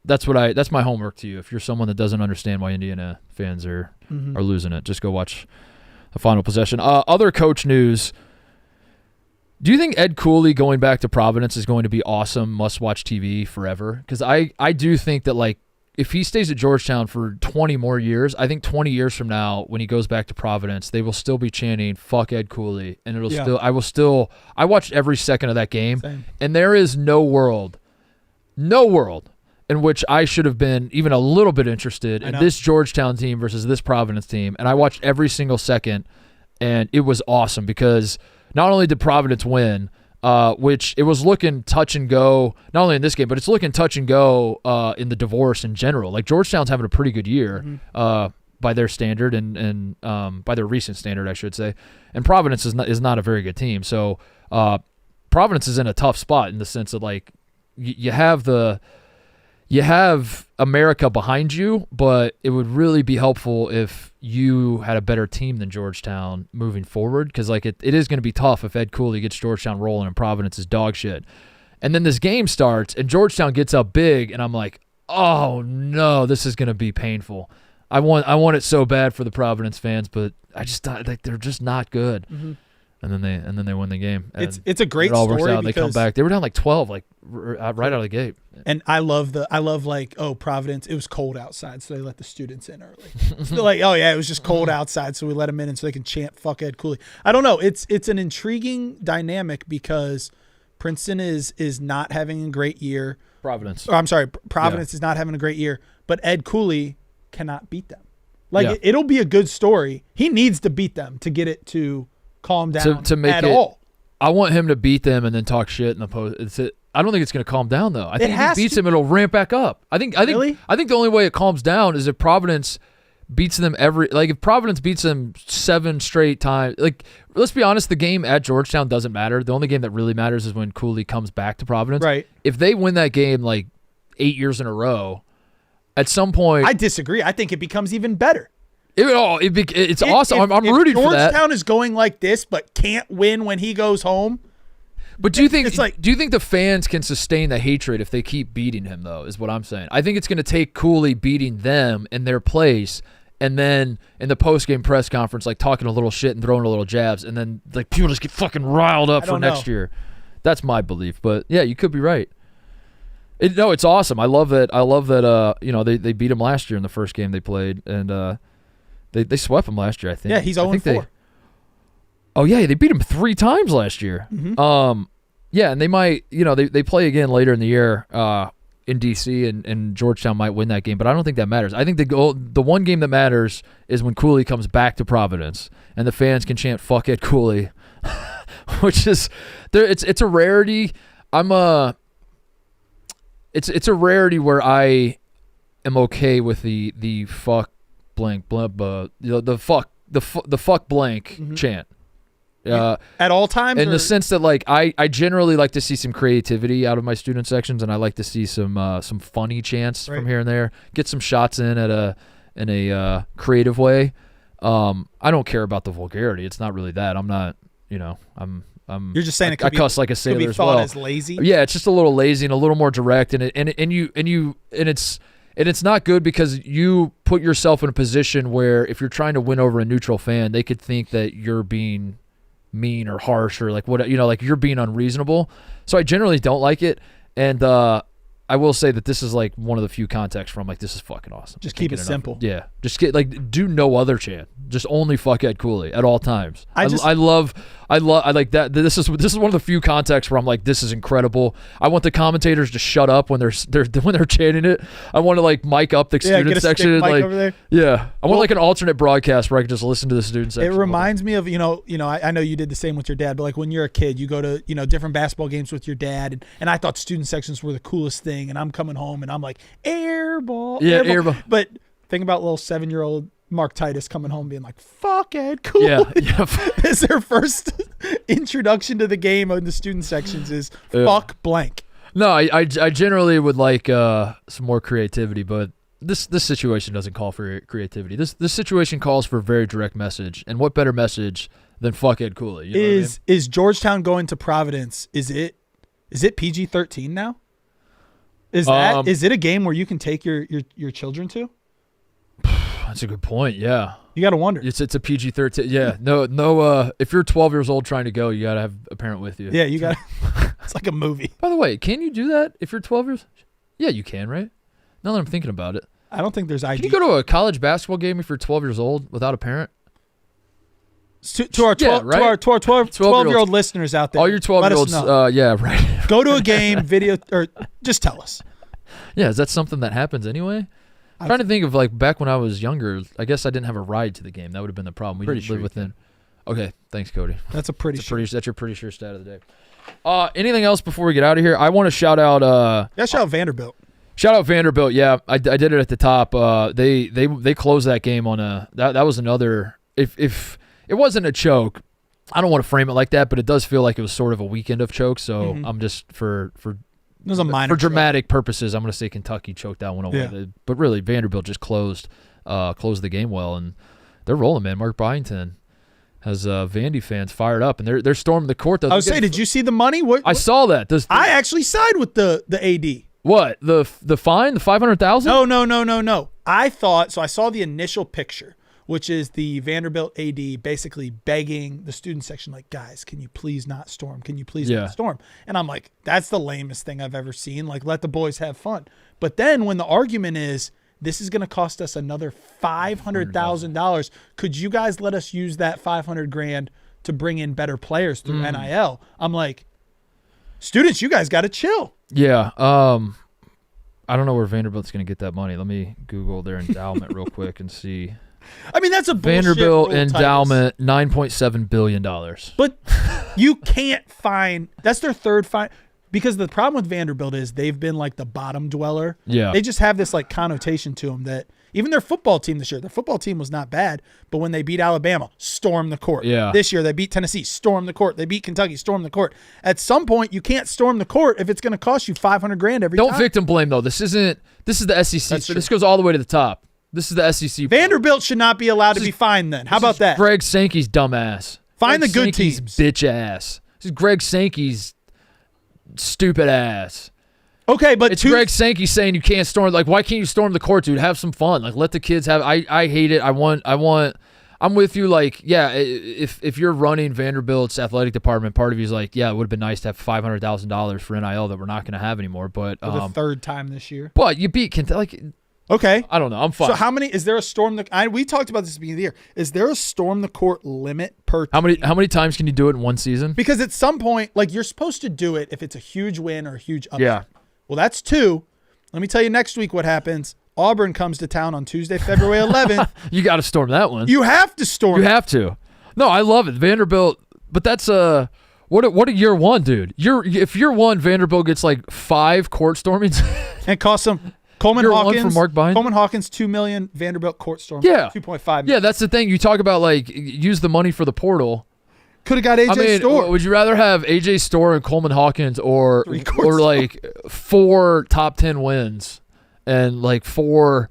that's my homework to you. If you're someone that doesn't understand why Indiana fans are losing it, just go watch the final possession. Other coach news. Do you think Ed Cooley going back to Providence is going to be awesome, must-watch TV forever? Because I do think that, like, if he stays at Georgetown for 20 more years, I think 20 years from now, when he goes back to Providence, they will still be chanting, fuck Ed Cooley. And I watched every second of that game. Same. And there is no world in which I should have been even a little bit interested in this Georgetown team versus this Providence team, and I watched every single second, and it was awesome because not only did Providence win, which it was looking touch and go, not only in this game, but it's looking touch and go in the divorce in general. Like Georgetown's having a pretty good year by their standard and by their recent standard, I should say, and Providence is not a very good team. So Providence is in a tough spot in the sense that like you have America behind you, but it would really be helpful if you had a better team than Georgetown moving forward, because like it is going to be tough if Ed Cooley gets Georgetown rolling and Providence is dog shit. And then this game starts and Georgetown gets up big, and I'm like, oh no, this is going to be painful. I want it so bad for the Providence fans, but I just thought like they're just not good. Mm-hmm. And then they win the game. And it's a great it all story works out. They come because back. They were down like 12, like right out of the gate. And I love like, oh, Providence, it was cold outside, so they let the students in early. So they're like, oh yeah, it was just cold outside, so we let them in, and so they can chant "fuck Ed Cooley." I don't know. It's an intriguing dynamic because Princeton is not having a great year. Providence. Providence is not having a great year, but Ed Cooley cannot beat them. Like it'll be a good story. He needs to beat them to get it to calm down to make at it, all. I want him to beat them and then talk shit in the post. I don't think it's going to calm down though. I think if he beats them, it'll ramp back up. I think the only way it calms down is if Providence beats them if Providence beats them 7 straight times. Like, let's be honest, the game at Georgetown doesn't matter. The only game that really matters is when Cooley comes back to Providence. Right. If they win that game like 8 years in a row, at some point, I disagree. I think it becomes even better. It's awesome. I'm rooting for that. Georgetown is going like this, but can't win when he goes home. But do you think the fans can sustain the hatred if they keep beating him, though, is what I'm saying. I think it's going to take Cooley beating them in their place, and then in the post-game press conference, like talking a little shit and throwing a little jabs, and then like people just get fucking riled up for next year. That's my belief. But yeah, you could be right. It's awesome. I love that. They beat him last year in the first game they played, and they swept him last year, I think. Yeah, he's 0-4. Oh yeah, they beat him 3 times last year. Mm-hmm. Yeah, and they might, they play again later in the year in DC, and Georgetown might win that game, but I don't think that matters. I think the one game that matters is when Cooley comes back to Providence, and the fans can chant "fuck Ed Cooley," which is it's a rarity. It's a rarity where I am okay with the fuck blank blank, the fuck blank chant. At all times, in the sense that like I generally like to see some creativity out of my student sections, and I like to see some funny chants from here and there. Get some shots in in a creative way. I don't care about the vulgarity. It's not really that. I'm not. You're just saying I cuss like a sailor could be as well. As lazy. Yeah, it's just a little lazy and a little more direct, and it's not good because you put yourself in a position where if you're trying to win over a neutral fan, they could think that you're being mean or harsh or like like you're being unreasonable. So I generally don't like it, and I will say that this is like one of the few contexts where I'm like, this is fucking awesome. Just keep it simple. Yeah, just do no other chant. Just only fuck Ed Cooley at all times. I like that. This is one of the few contexts where I'm like, this is incredible. I want the commentators to shut up when they're chanting it. I want to like mic up the student section. Like, over there. Yeah, I want like an alternate broadcast where I can just listen to the student section. It reminds me of I know you did the same with your dad, but like when you're a kid, you go to different basketball games with your dad, and I thought student sections were the coolest thing. And I'm coming home and I'm like, air ball. But think about little 7-year-old Mark Titus coming home being like, fuck Ed Cooley. Yeah. It's their first introduction to the game in the student sections is fuck blank. No, I generally would like some more creativity, but this situation doesn't call for creativity. This situation calls for a very direct message. And what better message than fuck Ed Cooley? Is Georgetown going to Providence? Is it PG-13 now? Is it a game where you can take your children to? That's a good point. Yeah, you got to wonder. It's a PG-13. Yeah, no. If you're 12 years old trying to go, you got to have a parent with you. Yeah, you got. It's like a movie. By the way, can you do that if you're 12 years? Yeah, you can, right? Now that I'm thinking about it, I don't think there's ID. Can you go to a college basketball game if you're 12 years old without a parent? To our 12-year-old listeners out there, all your 12-year-olds, yeah, right. Go to a game, video, or just tell us. Yeah, is that something that happens anyway? I'm trying to think of like back when I was younger. I guess I didn't have a ride to the game. That would have been the problem. We didn't live within. Okay, thanks, Cody. That's a pretty sure. That's your pretty sure stat of the day. Anything else before we get out of here? I want to shout out. Shout out Vanderbilt. Shout out Vanderbilt. Yeah, I did it at the top. They closed that game on a. That was another. If it wasn't a choke, I don't want to frame it like that, but it does feel like it was sort of a weekend of chokes. So I'm just for It was a minor for dramatic purposes, I'm going to say Kentucky choked that one away. Yeah. But really, Vanderbilt just closed the game well, and they're rolling, man. Mark Byington has Vandy fans fired up, and they're storming the court. I was saying, did you see the money? I saw that. I actually side with the AD. What the fine? The $500,000? No. I saw the initial picture, which is the Vanderbilt AD basically begging the student section, like, guys, can you please not storm? Can you please not storm? And I'm like, that's the lamest thing I've ever seen. Like, let the boys have fun. But then when the argument is, this is going to cost us another $500,000, could you guys let us use that $500,000 to bring in better players through NIL? I'm like, students, you guys got to chill. Yeah. I don't know where Vanderbilt's going to get that money. Let me Google their endowment real quick and see. I mean, that's a bullshit Vanderbilt rule, endowment, $9.7 billion. But you can't find – that's their third fine. Because the problem with Vanderbilt is they've been like the bottom dweller. Yeah. They just have this like connotation to them that even their football team this year, their football team was not bad, but when they beat Alabama, storm the court. Yeah. This year they beat Tennessee, storm the court. They beat Kentucky, storm the court. At some point, you can't storm the court if it's going to cost you $500,000 every time. Don't victim blame, though. This is the SEC. That's true. This goes all the way to the top. This is the SEC. Vanderbilt should not be allowed to be fined then. How about that? Greg Sankey's dumbass. Find the good Sankey's teams. Bitch ass. This is Greg Sankey's stupid ass. Okay, but it's Greg Sankey saying you can't storm. Like, why can't you storm the court, dude? Have some fun. Like, let the kids have. I hate it. I'm with you. Like, yeah, if you're running Vanderbilt's athletic department, part of you is like, yeah, it would have been nice to have $500,000 for NIL that we're not going to have anymore. But for the third time this year. But you beat Kentucky. Like, okay. I don't know. I'm fine. So how many is there a storm we talked about this at the beginning of the year. Is there a storm the court limit per team? How many times can you do it in one season? Because at some point, like, you're supposed to do it if it's a huge win or a huge upset. Yeah. Well, that's 2. Let me tell you next week what happes. Auburn comes to town on Tuesday, February 11th. You got to storm that one. You have to storm. You have to. No, I love it. Vanderbilt, but that's what a year one, dude. If year one Vanderbilt gets like 5 court stormings and costs them Coleman year Hawkins one for Mark Byington. Coleman Hawkins $2 million, Vanderbilt court storm. Yeah. 2.5 million. Yeah, that's the thing. You talk about like use the money for the portal. Could have got AJ Storr. Would you rather have AJ Storr and Coleman Hawkins or like 4 top 10 wins and like 4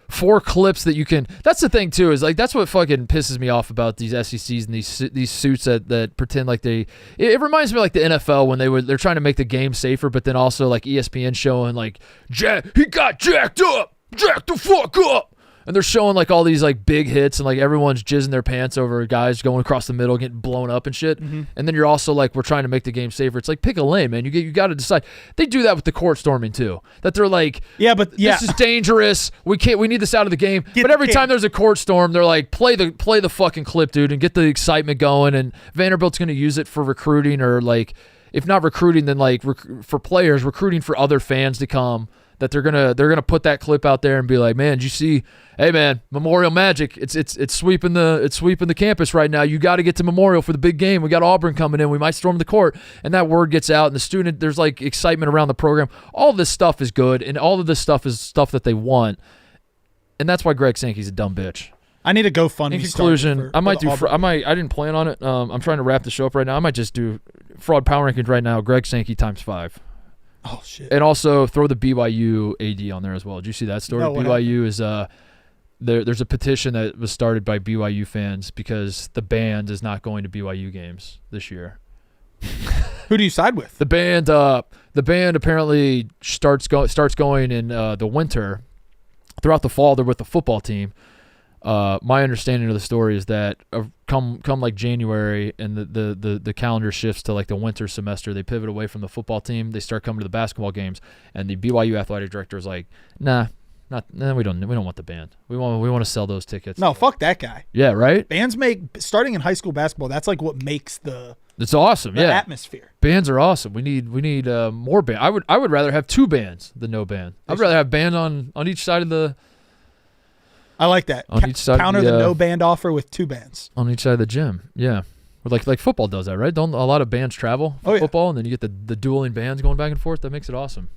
clips that you can? That's the thing too, is like that's what fucking pisses me off about these SECs and these suits that pretend like they. It reminds me of like the NFL when they're trying to make the game safer, but then also like ESPN showing like he got jacked the fuck up. And they're showing like all these like big hits and like everyone's jizzing their pants over guys going across the middle getting blown up and shit. Mm-hmm. And then you're also like, we're trying to make the game safer. It's like, pick a lane, man. You got to decide. They do that with the court storming too. That they're like, this is dangerous. We need this out of the game. But every time there's a court storm, they're like, play the fucking clip, dude, and get the excitement going. And Vanderbilt's going to use it for recruiting, or like, if not recruiting, then like for players, recruiting for other fans to come. That they're gonna put that clip out there and be like, man, did you see? Hey, man, Memorial Magic, it's sweeping the campus right now. You got to get to Memorial for the big game. We got Auburn coming in. We might storm the court, and that word gets out, and there's like excitement around the program. All this stuff is good, and all of this stuff is stuff that they want, and that's why Greg Sankey's a dumb bitch. I need a GoFundMe. In conclusion, I didn't plan on it. I'm trying to wrap the show up right now. I might just do fraud power rankings right now. Greg Sankey times 5. Oh shit! And also throw the BYU AD on there as well. Did you see that story? No, BYU is there's a petition that was started by BYU fans because the band is not going to BYU games this year. Who do you side with? The band apparently starts going in the winter. Throughout the fall, they're with the football team. My understanding of the story is that come like January and the calendar shifts to like the winter semester, they pivot away from the football team. They start coming to the basketball games, and the BYU athletic director is like, we don't want the band. We want to sell those tickets. No, fuck that guy. Yeah, right. Bands starting in high school basketball. That's like what makes the It's awesome. The Yeah. atmosphere. Bands are awesome. We need more band. I would rather have 2 bands than no band. I'd rather have band on each side of the I like that. On each side of Counter the, the no band offer with 2 bands. on each side of the gym. Yeah. Or like football does that, right? Don't a lot of bands travel for Oh, yeah. football, and then you get the dueling bands going back and forth. That makes it awesome.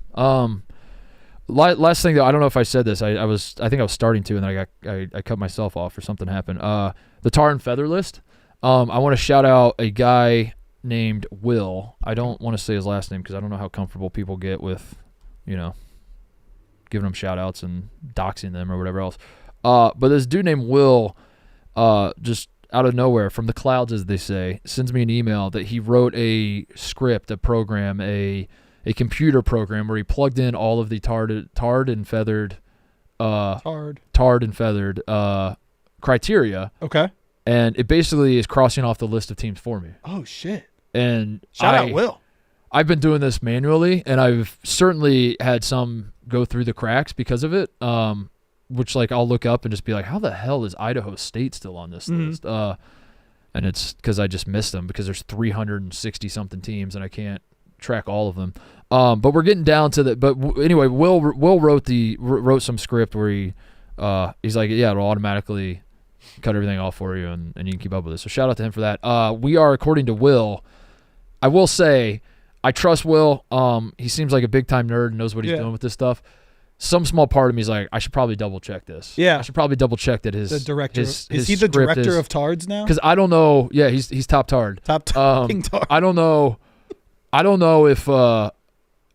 Last thing though, I don't know if I said this. I think I was starting to, and then I cut myself off or something happened. The tar and feather list. I want to shout out a guy named Will. I don't want to say his last name because I don't know how comfortable people get with, giving them shout outs and doxing them or whatever else. But this dude named Will, just out of nowhere, from the clouds, as they say, sends me an email that he wrote a script, a program, a computer program where he plugged in all of the tarred and feathered criteria, Okay. and it basically is crossing off the list of teams for me. Oh shit. And Shout out Will. I've been doing this manually, and I've certainly had some go through the cracks because of it. Which like I'll look up and just be like, how the hell is Idaho State still on this list? And it's because I just missed them because there's 360 something teams and I can't track all of them. But we're getting down to the. But anyway, Will wrote some script where he's like, yeah, it'll automatically cut everything off for you and you can keep up with it. So shout out to him for that. We are, according to Will, I will say I trust Will. He seems like a big time nerd and knows what he's doing with this stuff. Some small part of me is like, I should probably double check this. Yeah. I should probably double check that The director. his Is he the script director of Tards now? Because I don't know. Yeah, he's top tard. King Tard. I don't know if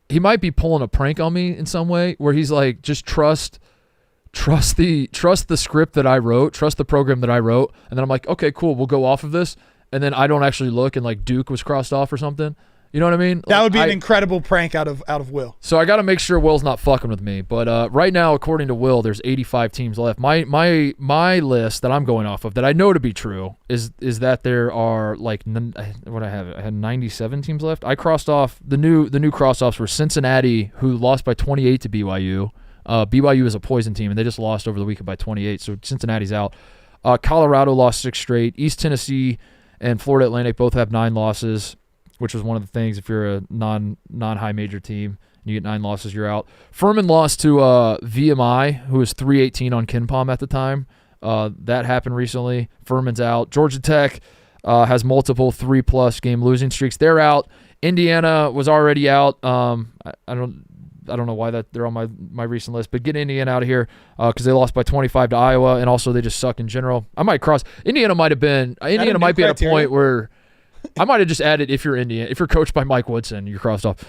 he might be pulling a prank on me in some way where he's like, just trust the script that I wrote, trust the program that I wrote, and then I'm like, okay, cool, we'll go off of this, and then I don't actually look and like Duke was crossed off or something. You know what I mean? That Like, would be an incredible prank out of Will. So I got to make sure Will's not fucking with me. But right now, according to Will, there's 85 teams left. My list that I'm going off of that I know to be true is that there are like what I had 97 teams left. I crossed off the new cross-offs were Cincinnati, who lost by 28 to BYU. BYU is a poison team, and they just lost over the weekend by 28. So Cincinnati's out. Colorado lost 6 straight. East Tennessee and Florida Atlantic both have 9 losses, which was one of the things. If you're a non-high major team and you get 9 losses, you're out. Furman lost to VMI, who was 318 on KenPom at the time. That happened recently. Furman's out. Georgia Tech has multiple 3+ game losing streaks. They're out. Indiana was already out. I don't know why that they're on my recent list, but get Indiana out of here because they lost by 25 to Iowa, and also they just suck in general. I might cross. Indiana might be at a point where I might have just added if you're coached by Mike Woodson, you're crossed off.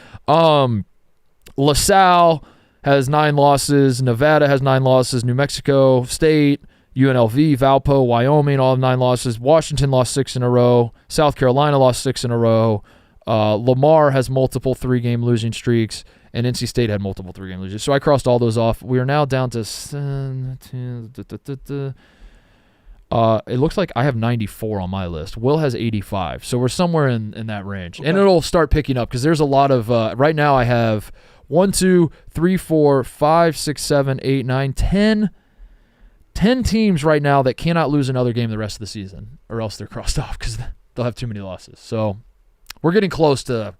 LaSalle has 9 losses. Nevada has 9 losses. New Mexico State, UNLV, Valpo, Wyoming all have 9 losses. Washington lost 6 in a row. South Carolina lost 6 in a row. Lamar has multiple 3-game losing streaks, and NC State had multiple 3-game losing. So I crossed all those off. We are now down to it looks like I have 94 on my list. Will has 85. So we're somewhere in that range. Okay. And it'll start picking up because there's a lot of right now I have 1, 2, 3, 4, 5, 6, 7, 8, 9, 10 teams right now that cannot lose another game the rest of the season, or else they're crossed off because they'll have too many losses. So we're getting close to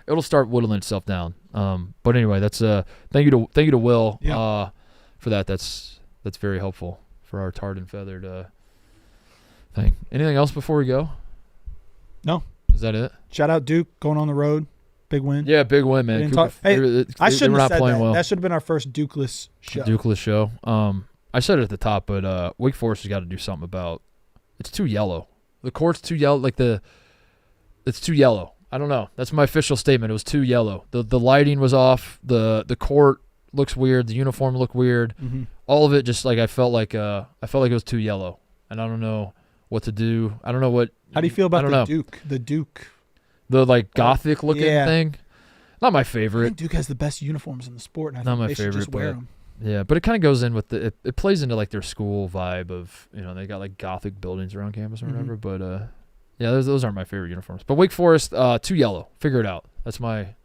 it'll start whittling itself down. But anyway, that's thank you to Will for that. That's very helpful for our tarred and feathered thing. Anything else before we go? No. Is that it? Shout out Duke going on the road. Big win. Yeah, big win, man. I shouldn't have said that. Well. That should have been our first Dukeless show. Dukeless show. I said it at the top, but Wake Forest has got to do something about it's too yellow. The court's too yellow. It's too yellow. I don't know. That's my official statement. It was too yellow. The lighting was off. The court looks weird. The uniform looked weird. Mm-hmm. All of it just like I felt like it was too yellow, and I don't know what to do. I don't know what. How do you feel about the Duke? The like gothic looking thing. Not my favorite. I think Duke has the best uniforms in the sport, and I not think my they favorite, should just wear them. Yeah, but it kind of goes in with it plays into like their school vibe of they got like gothic buildings around campus or whatever. But yeah, those aren't my favorite uniforms. But Wake Forest, too yellow. Figure it out. That's my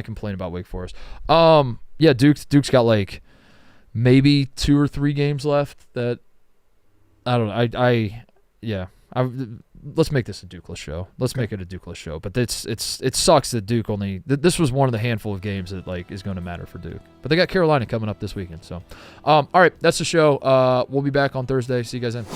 complaint about Wake Forest. Yeah, Duke's got like maybe 2 or 3 games left that I don't know. let's make this a Dukeless show. Let's make it a Dukeless show. But it sucks that Duke only. This was one of the handful of games that like is going to matter for Duke. But they got Carolina coming up this weekend. So, all right, that's the show. We'll be back on Thursday. See you guys then.